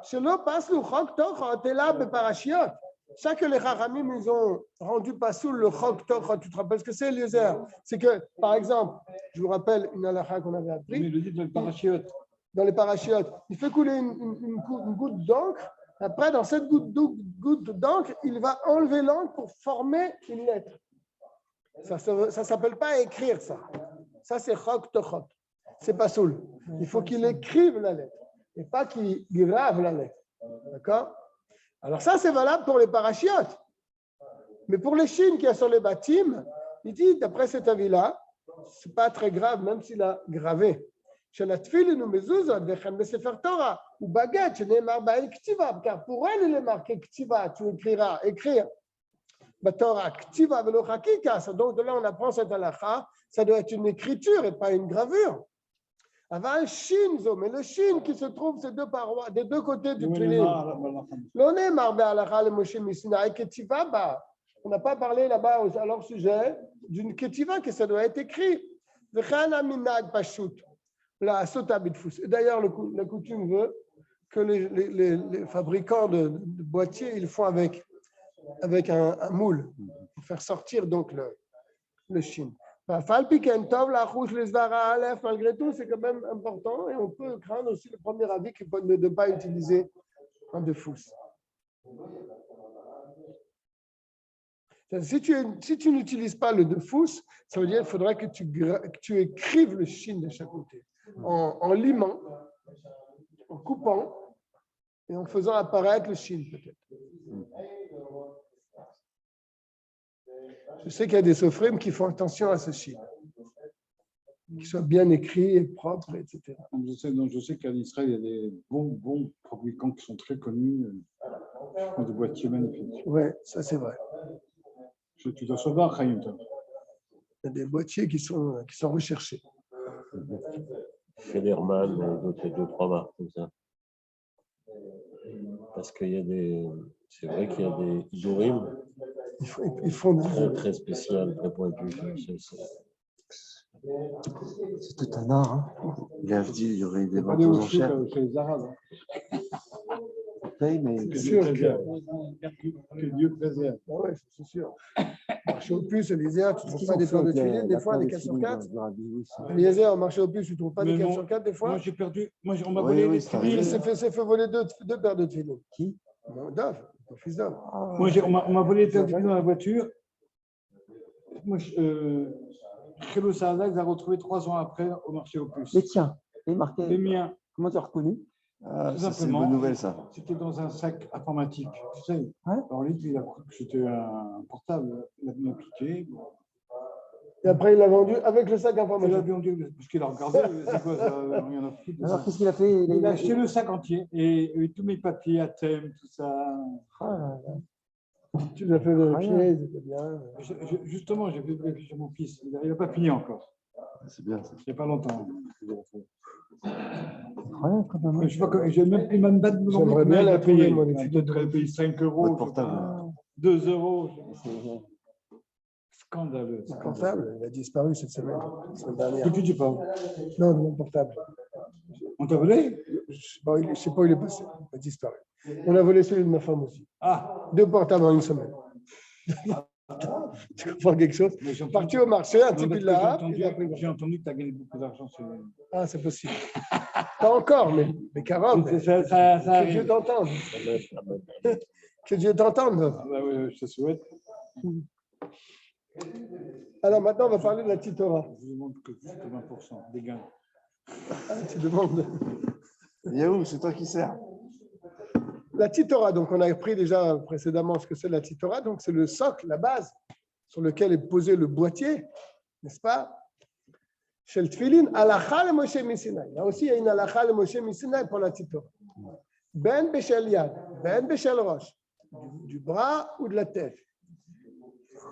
Selon passe le chok tochot, et là, parashiot. Ça que les Chachamim, ils ont rendu pasoul le chok tochot, tu te rappelles ce que c'est, Eliezer? C'est que, par exemple, je vous rappelle une halakha qu'on avait appris. Oui, le dit dans le parachiote. Dans les parachiotes, il fait couler une goutte d'encre. Après, dans cette goutte d'encre, il va enlever l'encre pour former une lettre. Ça ne s'appelle pas écrire ça. Ça, c'est chok tochot. C'est pasoul. Il faut qu'il écrive la lettre et pas qu'il grave la lettre. D'accord? Alors ça, c'est valable pour les parachiotes. Mais pour les chines qui sont sur les bâtiments, il dit, d'après cet avis-là, ce n'est pas très grave, même s'il a gravé. Chez la tfilin ou mezuzot, vechem besefer Torah, ou baguette, chez Neymar ba'el ktiva, car pour elle, il est marqué ktiva, tu écriras, écrire. Torah, ktiva velo chakikas. Donc de là, on apprend cette halakha, ça doit être une écriture et pas une gravure. Aval shinzo, mais le shin qui se trouve ces deux parois, des deux côtés du tfilin. L'on est marbe halakha le Moshe Misinaï ketiva ba. On n'a pas parlé là-bas à leur sujet d'une ketiva que ça doit être écrit. Vechana minag pashut. La sota bitfous. Et d'ailleurs, la coutume veut que les fabricants de boîtiers, ils font avec un moule pour faire sortir donc le shin. Malgré tout, c'est quand même important et on peut craindre aussi le premier avis qui est de ne pas utiliser un defous. Si tu n'utilises pas le defous, ça veut dire qu'il faudrait que tu écrives le shin de chaque côté en limant, en coupant et en faisant apparaître le shin peut-être. Je sais qu'il y a des sophrèmes qui font attention à ce shin, qu'il soit bien écrit et propre, etc. Je sais qu'en Israël, il y a des bons fabricants qui sont très connus, qui font des boîtiers magnifiques. Oui, ça c'est vrai. Tu dois savoir, Chaim. Il y a des boîtiers qui sont recherchés. Federman et d'autres, 2-3 marques comme ça. Parce qu'il y a c'est vrai qu'il y a des idorim Ils font très, très spécial, très pointu. C'est tout un art. Hein. Il a dit il y aurait des ventes Allez aux au souk enchères. chez les Arabes. Paye, mais Que sûr Dieu préserve. Que Dieu préserve. Ah ouais, c'est sûr. Marché aux puces, Eliezer, tu ne trouves pas des paires de tuiles, des fois, des 4 sur 4. Eliezer, au marché aux puces, tu ne trouves pas des Mais 4 mon- sur 4 des fois? Moi, j'ai perdu. Moi, on m'a Oui, volé oui, les c'est Il arrivé. tuiles. s'est fait voler deux paires de tuiles. Qui? Dove, ton fils d'Ove. Moi, on m'a volé les tuiles dans la voiture. Moi, Khelo Saada, ils a retrouvé 3 ans après au marché aux puces. Les tiens, les Les marqués. miens, Comment tu as reconnu? Ah, tout ça, c'est une simplement. bonne nouvelle, ça. C'était dans un sac informatique. Tu sais, alors lui, il a cru que c'était un portable. Il a bien piqué. Et après, il l'a vendu avec le sac Il a informatique. vendu, parce qu'il a regardé, c'est quoi ça, rien à foutre. Alors, qu'est-ce qu'il a fait? Il a acheté le sac entier et tous mes papiers à thème, tout ça. Ah là là. Tu l'as fait vérifier, c'était bien. Justement, j'ai fait vérifier chez mon fils. Il n'a pas fini encore. C'est bien, ça. Il n'y a pas longtemps. Incroyable, quand même. Je sais pas, j'ai même plus ma date de J'aimerais bien la trouver, moi, les tuiles. Peut-être qu'elle paye 5 euros, Votre portable. 2 euros. Scandaleux. Le portable, il a disparu cette semaine, la semaine dernière. Depuis, tu parles. Non, mon portable. On t'a volé? Je ne sais pas où il est passé. Il a disparu. On a volé celui de ma femme aussi. Ah, 2 portables en une semaine. Tu comprends quelque chose? mais j'ai Parti au marché, un Non, type parce il que l'a il a pris. j'ai entendu que tu as gagné beaucoup d'argent sur. Ah, c'est possible. Pas encore, mais Carole, Ça que Dieu arrive. t'entende. Que Dieu t'entende. Ah bah oui, je te souhaite. Alors maintenant, on va parler de la Titora. Je vous demande que 80% des gains. Ah, tu demandes. Yahoo, c'est toi qui sers. La Titora, donc on a appris déjà précédemment ce que c'est la Titora, donc c'est le socle, la base sur lequel est posé le boîtier, n'est-ce pas? Chez le Tfilin, Alacha le Moshe Misinaï. Là aussi, il y a une Alacha le Moshe Misinaï pour la Titora. Ben Beshel Yad, Ben Beshel Rosh, du bras ou de la tête.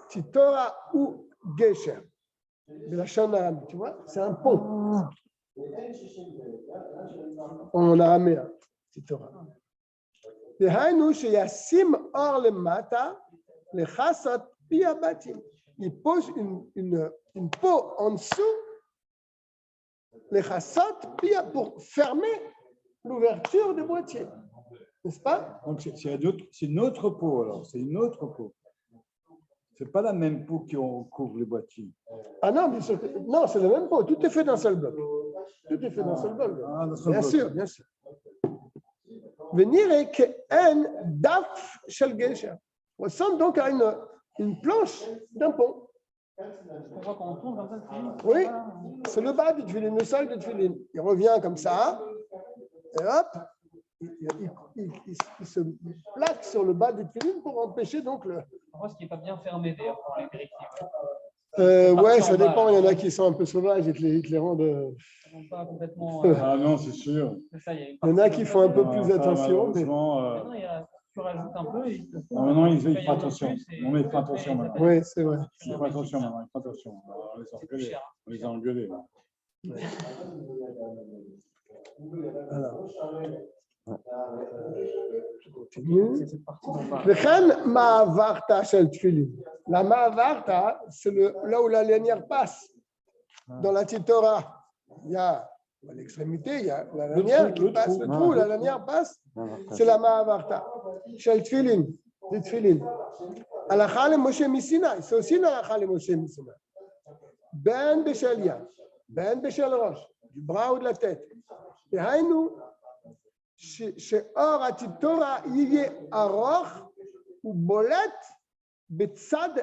Titora ou Gesher. De la Shanahan, tu vois, c'est un pont. En araméen, Titora. דהיינו שישים אור למטה לחסות פי הבתים. Il pose une peau en dessous, לחסות פי, pour fermer l'ouverture du boîtier. N'est-ce pas? Donc, c'est une autre peau, alors. C'est une autre peau. Ce n'est pas la même peau qui couvre les boîtiers. Ah non, non, c'est la même peau. Tout est fait d'un seul bloc. Tout est fait d'un seul bloc. Ah, d'un seul Bien bloc. sûr, bien sûr. ונראה כאין דף של גשר. On ressemble donc à une planche d'un pont. On voit quand on tourne comme ça, c'est Oui, c'est le bas du tefilin, le sol du tefilin. Il revient comme ça, et hop, il se plaque sur le bas du tefilin pour empêcher donc le. on voit ce qui n'est pas bien fermé d'ailleurs pour les vérifier. Ouais, ça dépend. Il y en a qui sont un peu sauvages et qui les rendent. Pas complètement. Ah non, c'est sûr. C'est ça, il Il y en a qui font un peu plus attention. Mais... Maintenant, tu rajoutes un peu. Et Maintenant, il fait attention. Non, mais il fait attention maintenant. Oui, c'est vrai. Il fait attention maintenant. Il fait attention. On les a engueulés. Je continue. וכן מעברתא של תפילין. La מעברתא, c'est là où la lanière passe. Dans la Titora, il y a à l'extrémité, il y a la lanière qui passe, le trou, la lanière passe, c'est la Ma'avarta. Chez le Tfilin, le Tfilin. Alacha le Moshe Misinaï, c'est aussi l'Alacha le Moshe Misinaï. Ben Beshel Yad, Ben Beshel Rosh, du bras ou de la tête. Et Haïnou, chez Or Atitora, Yye Aroch ou Bolet Betsad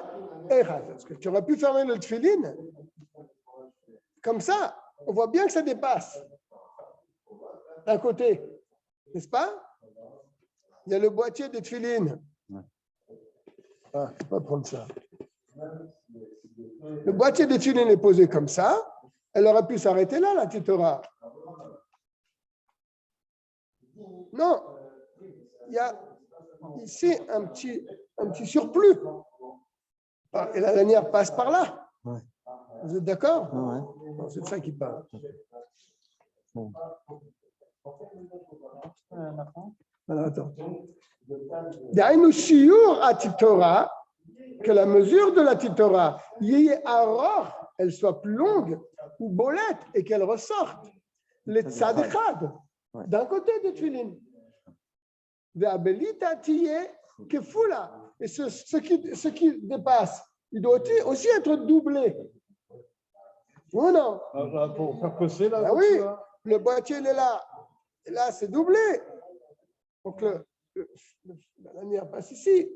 Echad. Parce que tu aurais pu fermer le Tfilin. Comme ça, on voit bien que ça dépasse d'un côté, n'est-ce pas? Il y a le boîtier de tefilin. Ah, je ne peux pas prendre ça. Le boîtier de tefilin est posé comme ça. Elle aurait pu s'arrêter là, la Titora. Non, il y a ici un petit surplus. Et la lanière passe par là. Ouais. Vous êtes d'accord? Ouais. Non, c'est de ça qu'il parle. Alors, attends. D'Aïnou Shiur à Titora, que la mesure de la Titora, Yé Aror elle soit plus longue ou bolette et qu'elle ressorte les tzad echad d'un côté de tefillin. Ve'abelita tiyeh kefula. Et ce qui dépasse, il doit aussi être doublé. Ou non? Là, pour faire passer là. Ah oui, le boîtier il est là. Et là, c'est doublé. Donc, la lanière passe ici.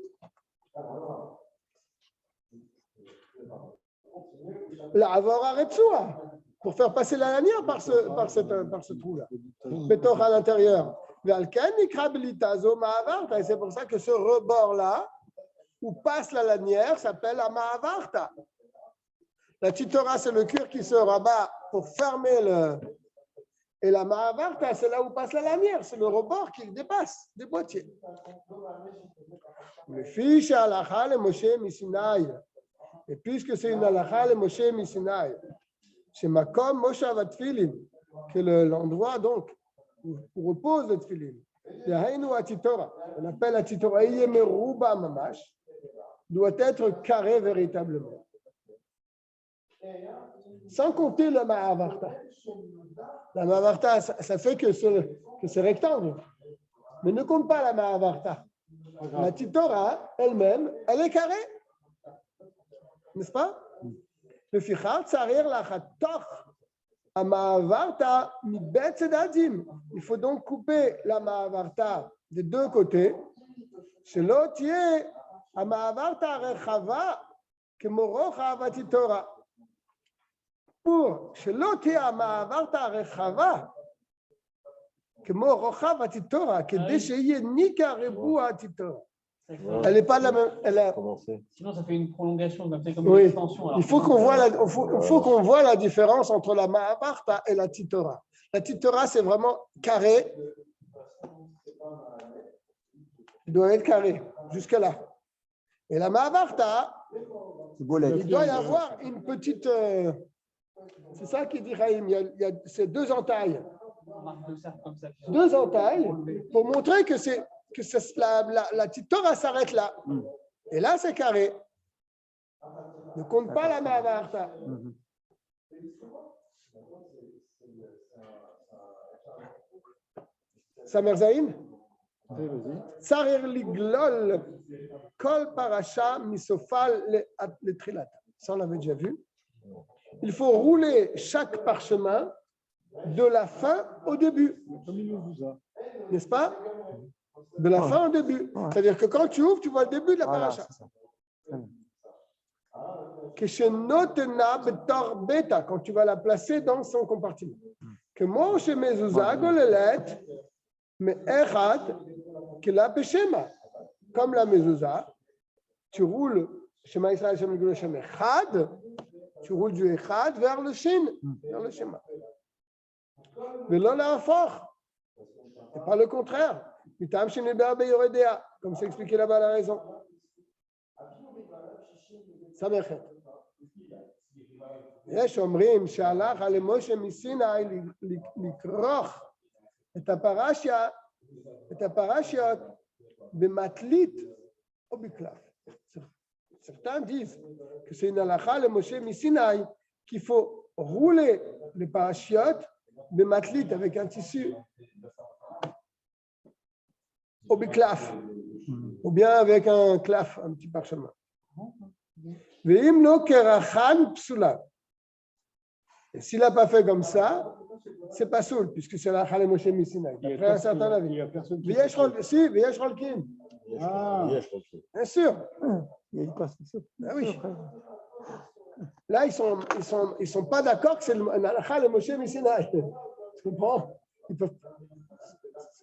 La avora retsua, pour faire passer la lanière par ce trou-là. Betor à l'intérieur. Et c'est pour ça que ce rebord-là, où passe la lanière, s'appelle la ma'avarta. La titora, c'est le cuir qui se rabat pour fermer le. Et la ma'avarta, c'est là où passe la lanière, c'est le rebord qui dépasse des boîtiers. Le fiche halakha le Moshe misinaï. Et puisque c'est une halakha le Moshe misinaï, c'est makom moshav atfilin, que l'endroit donc où repose le tfilin. On appelle la titora yemeruba mamash, doit être carré véritablement. Sans compter le ma'avarta. La ma'avarta, ça fait que c'est rectangle. Mais ne compte pas la ma'avarta. La titora, elle-même, elle est carrée. N'est-ce pas? Le fichar tsarir la chatoch a ma'avarta mi bet sedadim. Il faut donc couper la ma'avarta des deux côtés. Shelo tiye a ma'avarta rechava kemorocha vatitora. Pour shelo tiye a ma'avarta rechava כמו רוחב התיתורה, כדי שיהיה ניקה ריבוע התיתורה. Elle n'est pas la même. Sinon, ça fait une prolongation, comme une oui. extension. Alors, il faut qu'on voit la différence entre la ma'avarta et la titora. La titora, c'est vraiment carré. Il doit être carré, jusque là. Et la ma'avarta, il doit y avoir une petite. C'est ça qui dit Chaim. Il y a ces deux entailles. Deux entailles pour montrer que la titora s'arrête là. Et là, c'est carré. Ne compte pas la ma'avarta. Samer Zain? Tsarir liglol kol parasha misofal le trilata. Ça, on l'avait déjà vu. Il faut rouler chaque parchemin de la fin au début. N'est-ce pas? De la fin au début. C'est-à-dire que quand tu ouvres, tu vois le début de la paracha. Quand tu vas la placer dans son compartiment. Que moi, chez Mezouza, Golelet, mais Echad, que la Peshema. Comme la Mezouza, tu roules Shema Israël, Shema Gula, Shema Echad, tu roules du Echad vers le Shin, vers le Shema. Mais là, là, fort. Et pas le contraire. Comme c'est expliqué là-bas, la raison. Ça m'écrit. יש אומרים שהלך על משה מסיני לכרוך את הפרשיות במטלית או בקלף. Certains disent que c'est une halakha le Moshe Misinaï qu'il faut rouler les parachiotes de matlit avec un tissu au biklaf ou bien avec un claf, un petit parchemin. Veimno kerachan psula. Et s'il n'a pas fait comme ça, c'est pas soul, puisque c'est la halakha Moshe Misinaï. Après un certain avis. Si, Viesh Rolkin. Ah, bien sûr. Il y a une construction. Ah oui. Là, ils sont pas d'accord que c'est un halakha le Moshe Misinaï. Tu comprends?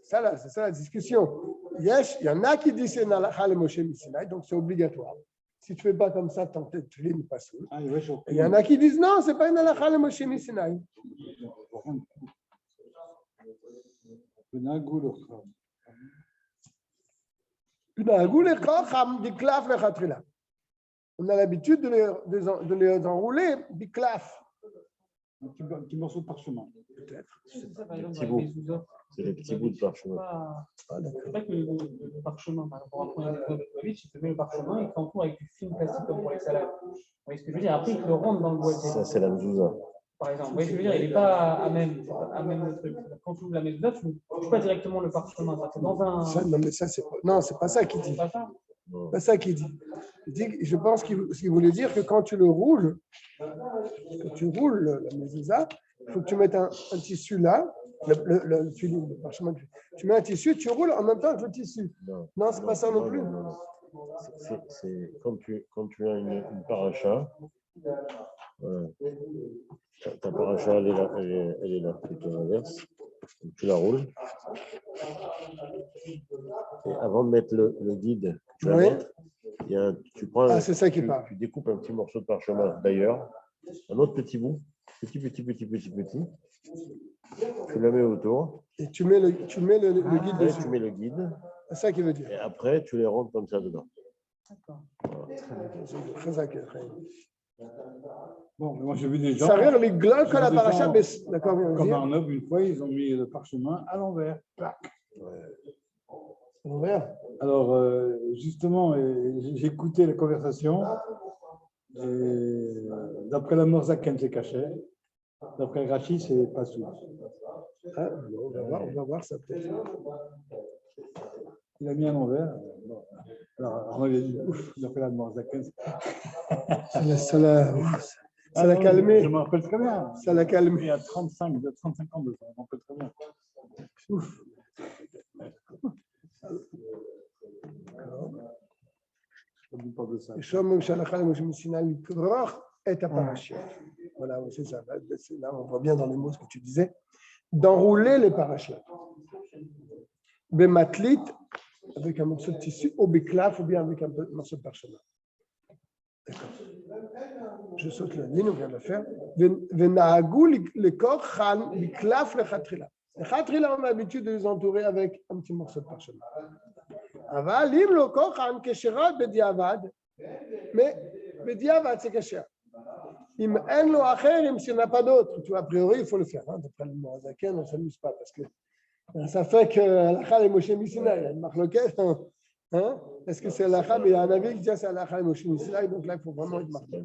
C'est ça la discussion. Il y en a qui disent que c'est un halakha le Moshe Misinaï, donc c'est obligatoire. Si tu ne fais pas comme ça, tu n'es pas soul. Il y en a qui disent non, ce n'est pas une halakha le Moshe Misinaï. On a l'habitude de les enrouler biklaf. Un petit morceau de parchemin. peut-être. C'est ça, par Les exemple, petits dans bouts. les mezuzot. C'est les petits bouts de parchemin. Ah, d'accord. C'est pas que le parchemin, par exemple, pour apprendre les Lubavitch, il te met le parchemin et il t'entoure avec du film plastique comme pour les salades. Vous voyez ce que je veux dire? Après, il te le rentre dans le boîtier. Ça, c'est la mezouza. Par exemple, vous voyez ce que je veux dire? Il n'est pas à même le truc. Quand tu ouvres la mezuzot, tu ne touches pas directement le parchemin. C'est dans un. Non, mais ça, c'est pas ça qu'il dit. C'est pas ça? C'est pas ça qu'il dit. Il dit. Je pense qu'il voulait dire que quand tu le roules, quand tu roules la mezouza, il faut que tu mettes un tissu là, le parchemin. Tu mets un tissu, tu roules en même temps que le tissu. Non, c'est pas ça non plus. Non. C'est quand tu as une paracha, ta paracha, elle est là, plutôt l'inverse. Tu la roules. Et avant de mettre le guide que tu vas Oui. mettre, tu prends C'est ça qui parle. tu découpes un petit morceau de parchemin d'ailleurs, un autre petit bout, petit. Tu le mets autour. Et tu mets le guide Après, dessus. tu mets le guide. C'est ça qu'il veut dire. Et après, tu les rentres comme ça dedans. D'accord. Très agréable. Bon, moi j'ai vu des gens. Ça rire les glols quand la J'ai des paracha gens baisse. D'accord, bien Comme dire. à Arnob, une fois, ils ont mis le parchemin à l'envers. Plac. L'envers. Alors, justement, j'ai écouté la conversation. Et d'après la Morzaken, c'est caché. D'après le Rachi, c'est pas sous. Ah, on va voir ça peut-être. Il a mis à l'envers. Bon. Alors, Arnaud, il a dit ouf, d'après la Morzaken. Ça l'a calmé. Je me rappelle très bien. Ça l'a calmé. Il y a 35 ans de ça, je me rappelle très bien. Ouf. Je ne parle pas de ça. Voilà, c'est ça. Là, on voit bien dans les mots ce que tu disais. D'enrouler les parachutes. Bematlit, avec un morceau de tissu, ou beklaf, ou bien avec un morceau de parchemin. D'accord. Je saute la ligne, on vient de le faire. Venahagou le corps khan, beklaf le khatrila. Les khatrila, on a l'habitude de les entourer avec un petit morceau de parchemin. Aval, im le corps khan, kesherat bediavad. Mais bediavad, c'est kasher. Im en lo acher, im s'il n'y en a pas d'autre. Tu vois, a priori, il faut le faire. D'après le Morazaken, on ne s'amuse pas parce que ça fait que l'Achal est Moshe Missina. Il y a une marloquette. Est-ce que c'est l'Achal? Mais il y a un avis qui dit que c'est l'Achal et Moshe Missina. Donc là, il faut vraiment être marqué.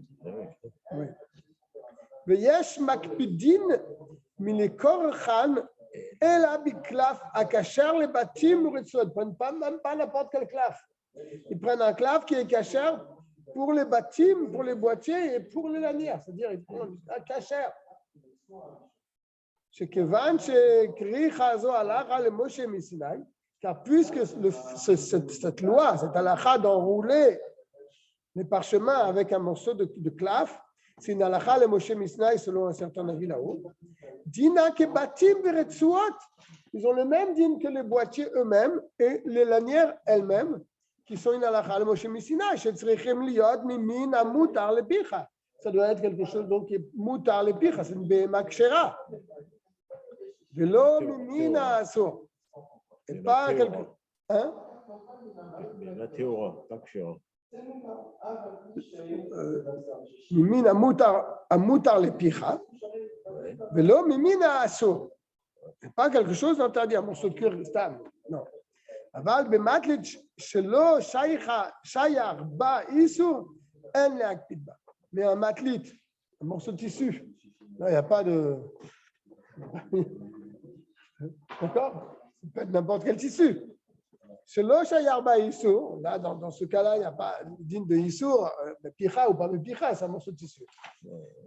Oui. Veyesh makpidin milekor khan ela biklaf akasher le batim uretzot. Ils ne prennent même pas n'importe quel klaf. Ils prennent un klaf qui est kasher pour les bâtiments, pour les boîtiers et pour les lanières. C'est-à-dire, ils prennent un kasher. Car puisque cette loi, cette halakha d'enrouler les parchemins avec un morceau de claf, c'est une halakha le Moshe Misnaï selon un certain avis là-haut. Dina ke batim beretsuot, ils ont le même din que les boîtiers eux-mêmes et les lanières elles-mêmes, qui sont une halakha le Moshe Misnaï. Shetzrichem liot mimin amutar le picha. Ça doit être quelque chose donc qui est mutar le picha, c'est une béma kshera. Velo mimina aso. Et pas quelque. Hein? Mais la théora, pas que cher. Mimina amutar le picha. Velo mimina aso. Et pas quelque chose d'interdit, un morceau de cuir stable. Non. Aval bematlit shelo shayach ba isur en leakpid ba. Mais un matlit, un morceau de tissu, là, il n'y a pas de. D'accord? Ça peut être n'importe quel tissu. Shelo shayach ba isur, là, dans ce cas-là, il n'y a pas digne de isur, de picha ou pas de picha, c'est un morceau de tissu.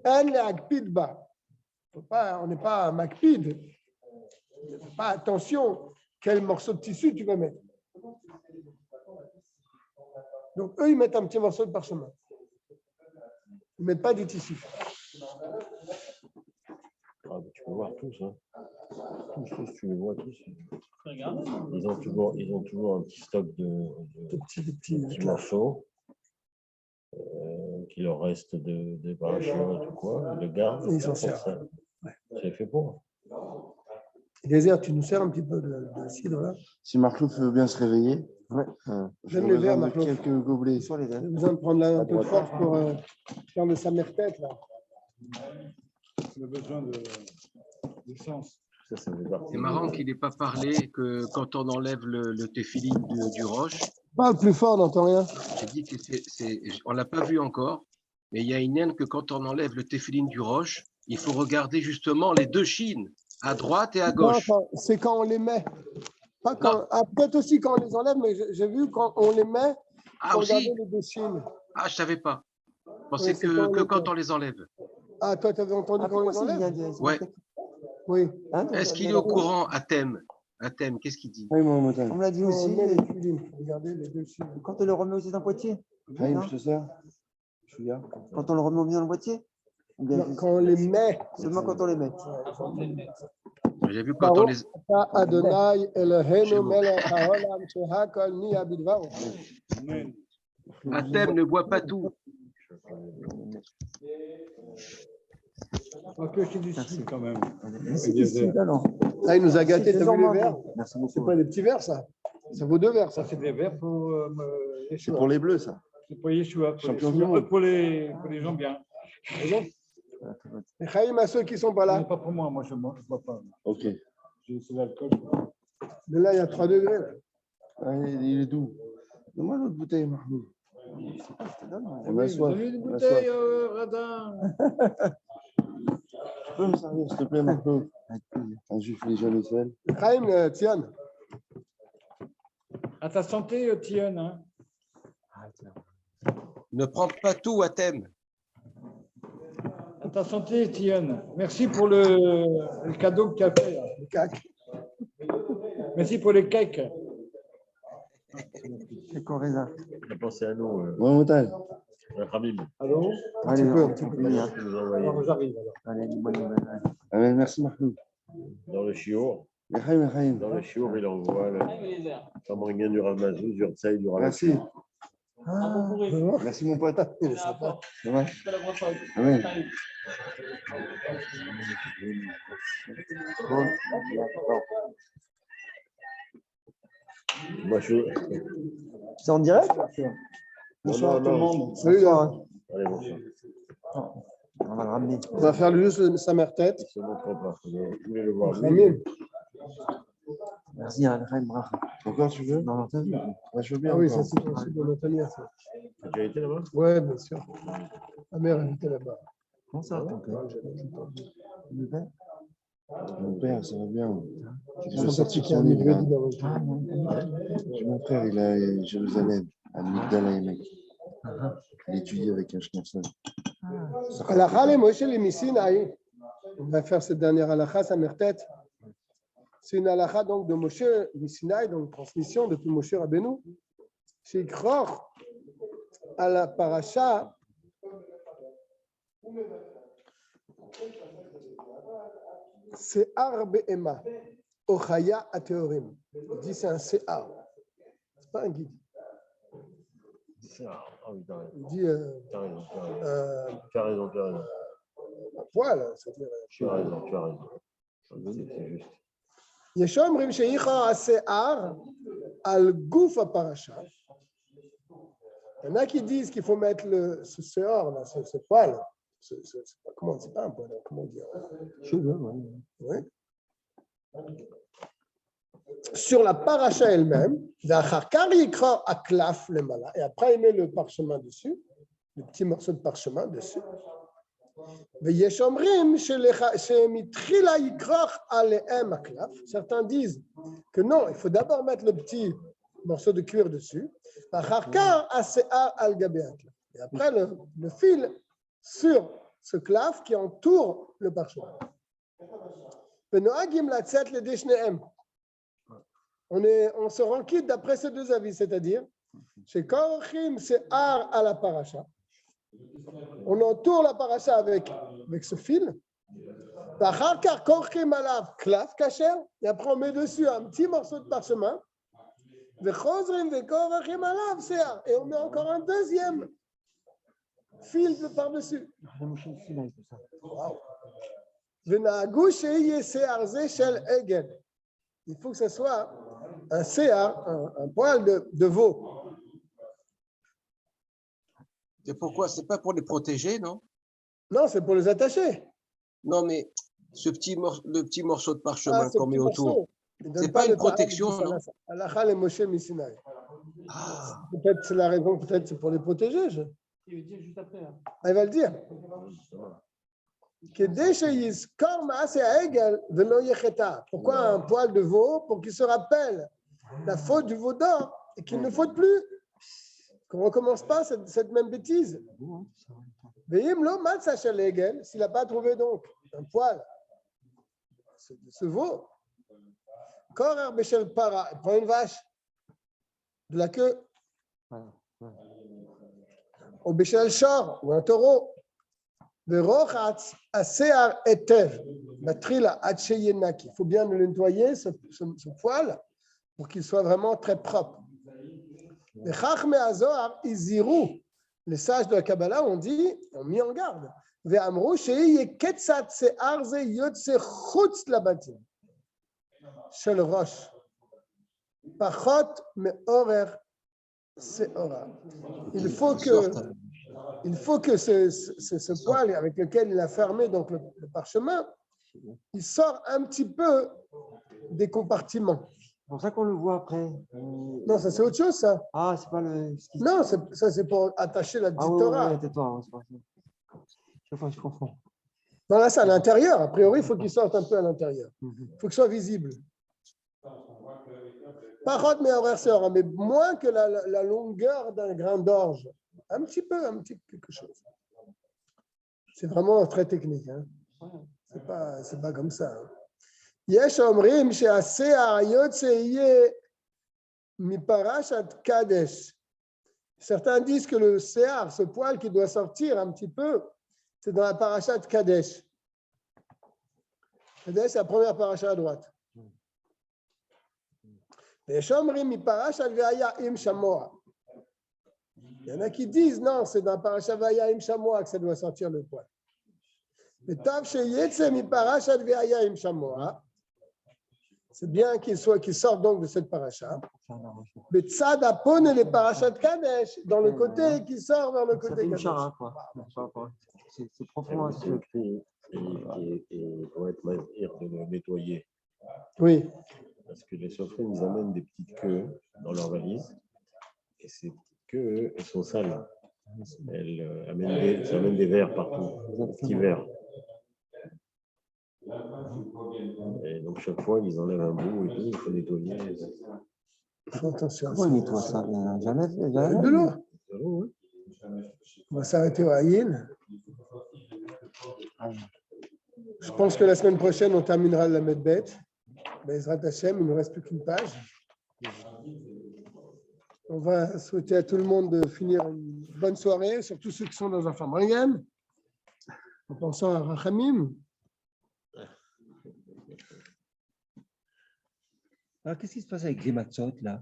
En leakpid ba. On n'est pas un makpid. Pas attention quel morceau de tissu tu vas mettre. Donc, eux, ils mettent un petit morceau de parchemin. Ils ne mettent pas du tissu. Ah, tu peux voir tous, hein. Tous, tu les vois tous. Regarde. Ils ont toujours un petit stock de petits morceaux qui leur reste des parachutes ou quoi. Ils le gardent. Ils s'en servent. Ouais. C'est fait pour. Désert, tu nous sers un petit peu de cidre là? Si Marc-Louf veut bien se réveiller, Donne les verres, Marc-Louf. quelques gobelets sur les J'ai besoin de prendre là un peu de force pour faire le samer-tête là. le besoin d'essence. Ça fait partie. C'est marrant qu'il n'ait pas parlé que quand on enlève le téphiline du roche, Parle plus fort, on n'entend rien. j'ai dit que on l'a pas vu encore, mais il y a une haine que quand on enlève le téphiline du roche, il faut regarder justement les deux chines, à droite et à Non, gauche. c'est quand on les met. Pas quand, peut-être aussi quand on les enlève, mais j'ai vu quand on les met, Ah, faut regarder aussi? les deux chines. Ah, je savais pas. Je pensais Oui, c'est que quand quand on les enlève. Ah, toi, tu avais entendu Ah, quand on pourquoi les c'est enlève? bien dit? Ouais. Oui. Hein, Est-ce qu'il est au courant à thème? À thème, qu'est-ce qu'il dit? Haïm Mohamed. On me l'a dit Quand aussi. on met les filines, regardez les deux chines. Quand on le remet aussi dans le boîtier. Haïm, Non. je te sers. Chouïa. Quand on le remet dans le boîtier. Ou bien Non, quand on les met. seulement quand on les met. J'ai vu quand on les. Baruch atah Adonai Eloheinu Chez vous. melech haolam shehakol niya bidvaro. Amen. À thème ne boit pas tout. Pas que chez du cidre quand même. Mais c'est ici, là, non. Là, il nous a gâtés, C'est t'as vu les désormais. verres? Merci C'est beaucoup. pas des petits verres, ça. Ça vaut 2 verres, Ça, ça. c'est des verres pour C'est Yeshua. pour les bleus, ça. C'est pour Yeshua. Champion du monde. Pour les gens bien. Et Chaim à ceux qui sont pas Non, là. pas pour moi. Moi, je ne bois pas. Ok. C'est l'alcool. Mais là, il y a 3 degrés. Là. Ah, il est doux. Donne-moi l'autre bouteille, Mahmoud. On a Oui, soif. donnez une On a bouteille, soif. Radin. Tu peux me servir, s'il te plaît, Mahmoud? Un juif légèrement sel. Chaim, tiens. À ta santé, Tion. Hein. Ne prends pas tout à thème. À ta santé, Tion. Merci pour le cadeau que tu as fait. Là. Le cac. Merci pour les cakes. C'est qu'on raisin. On a pensé à nous, Mohamed. Habib. Allô? Allez, peu, on un petit peut peu. finir. Tu nous as envoyé Alors, j'arrive. Alors. Allez, une bonne nouvelle. Allez. Amen, merci, Mahmoud. dans le chiot. Ya Haïm, ya Haïm. Dans le chiot, il envoie le Samrien du Rav Mazou, du Rtsaï, du Rav. Merci. Ah, Merci, mon pote. Il est sympa. Ça va? Amen. Moi, je... c'est en direct? Bonsoir Non, tout le non. monde. Salut, hein. Allez, bonsoir. On va le ramener. On va faire juste sa mère tête. Il ne se montre pas. Je voulais le voir. Amen. Merci, Alain Bracha. Encore, tu veux? Non, non, t'as vu. Ouais, je veux bien. Ah oui, encore. ça c'est aussi de Nathalie. Ça. Tu as déjà été là-bas? Ouais, bien sûr. Ma mère était là-bas. Comment ça, ton père? Le père? Mon père, ça va bien. Ils Je sont vais sortir partis à son livre. Migrédi Là. dans le Ah, non. Mon frère, il est à Jérusalem, à Migdala Emek. Il étudie avec un schnetzler. Halakha le Moshe le Misinaï. On va faire cette dernière halakha, sa mère tête. C'est une halakha donc de Moshe Misinaï, donc transmission depuis Moshe Rabbeinu. C'est Kror à la paracha. C'est Arbe Emma, Ochaya Ateorim. Il dit c'est un Se'ar. C'est pas un guide. Ah oui, t'as raison. Il dit T'as raison. un Tu as raison, tu as raison. poil, c'est-à-dire. Tu as raison, tu as raison. C'est juste. יש אומרים שאיכר השיער על גוף הפרשה. Il y en a qui disent qu'il faut mettre ce séor, là, ce poil. Comment c'est pas un poil, comment dire? Cheveux, ouais. Oui. Sur la paracha elle-même, et après il met le parchemin dessus, le petit morceau de parchemin dessus. Certains disent que non, il faut d'abord mettre le petit morceau de cuir dessus, et après le fil sur ce clave qui entoure le parchemin. On se rend quitte d'après ces deux avis, c'est-à-dire chez Korchim, c'est ar à la paracha. On entoure la paracha avec ce fil. Et après on met dessus un petit morceau de parchemin. Et on met encore un deuxième fil par-dessus. Il faut que ce soit un poil de veau. Et pourquoi? C'est pas pour les protéger, non? Non, c'est pour les attacher. Non, mais le petit morceau de parchemin ce qu'on met petit autour, morceau, il donne c'est pas le une protection, Torah, non? Halakha le Moshe Missinaï. Ah, Peut-être c'est la raison, peut-être c'est pour les protéger. Il veut dire juste après. Hein. Il va le dire. Pourquoi un poil de veau? Pour qu'il se rappelle la faute du veau d'or et qu'il ne faute plus. Qu'on ne recommence pas cette même bêtise. S'il n'a pas trouvé donc un poil, ce veau, Korer Beshel Para, il prend une vache de la queue, ou Beshel Shor, ou un taureau, Verochatz Asear Etev, Matrila Hatcheyenak. Il faut bien le nettoyer, ce poil, pour qu'il soit vraiment très propre. Les Chachme Azor, Iziru, les sages de la Kabbalah ont mis en garde. Ve'amru she'i ketzat se'ar ze yotze chutz labatim. Shel rosh. Pachot me'orer se'ora. Il faut que ce poil avec lequel il a fermé donc le parchemin, il sort un petit peu des compartiments. C'est pour ça qu'on le voit après. Non, ça c'est autre chose, ça. Ah, c'est pas le. Non, ça c'est pour attacher la Ah oui, Torah. ouais, tais-toi, c'est pas ça. Je comprends. Non, là c'est à l'intérieur. A priori, il faut qu'il sorte un peu à l'intérieur. Il faut que ce soit visible. Parod mais horaire c'est mais moins que la longueur d'un grain d'orge. Un petit quelque chose. C'est vraiment très technique. Hein. C'est pas comme ça. Hein. Yesh omrim she'aseh yotze yeh miparashat kadesh. Certains disent que le séar, ce poil qui doit sortir un petit peu, c'est dans la parashat Kadesh. Kadesh, c'est la première paracha à droite. Il y en a qui disent non, c'est dans la paracha Vaya'im Shamoa que ça doit sortir le poil. C'est bien qu'il sorte donc de cette paracha. Mais Tzad Apon et les parachas de Kadesh, dans le côté qui sort vers le Ça côté fait une Kadesh. chara, quoi. C'est profond. Et pour être mazir de le nettoyer. Oui. Parce que les sophrines, ils amènent des petites queues dans leur valise. Et ces petites queues, elles sont sales. Elles amènent des vers partout, des petits vers. Et donc chaque fois, ils enlèvent un bout et tout, il faut nettoyer. Attention. Comment il nettoie ça? Jamais. De l'eau. On va s'arrêter au Haïn. Je pense que la semaine prochaine, on terminera la Medbet. Bezrat Hashem, il ne nous reste plus qu'une page. On va souhaiter à tout le monde de finir une bonne soirée, surtout ceux qui sont dans un Famarian, en pensant à Rachamim. Alors, qu'est-ce qui se passe avec les matzot, là?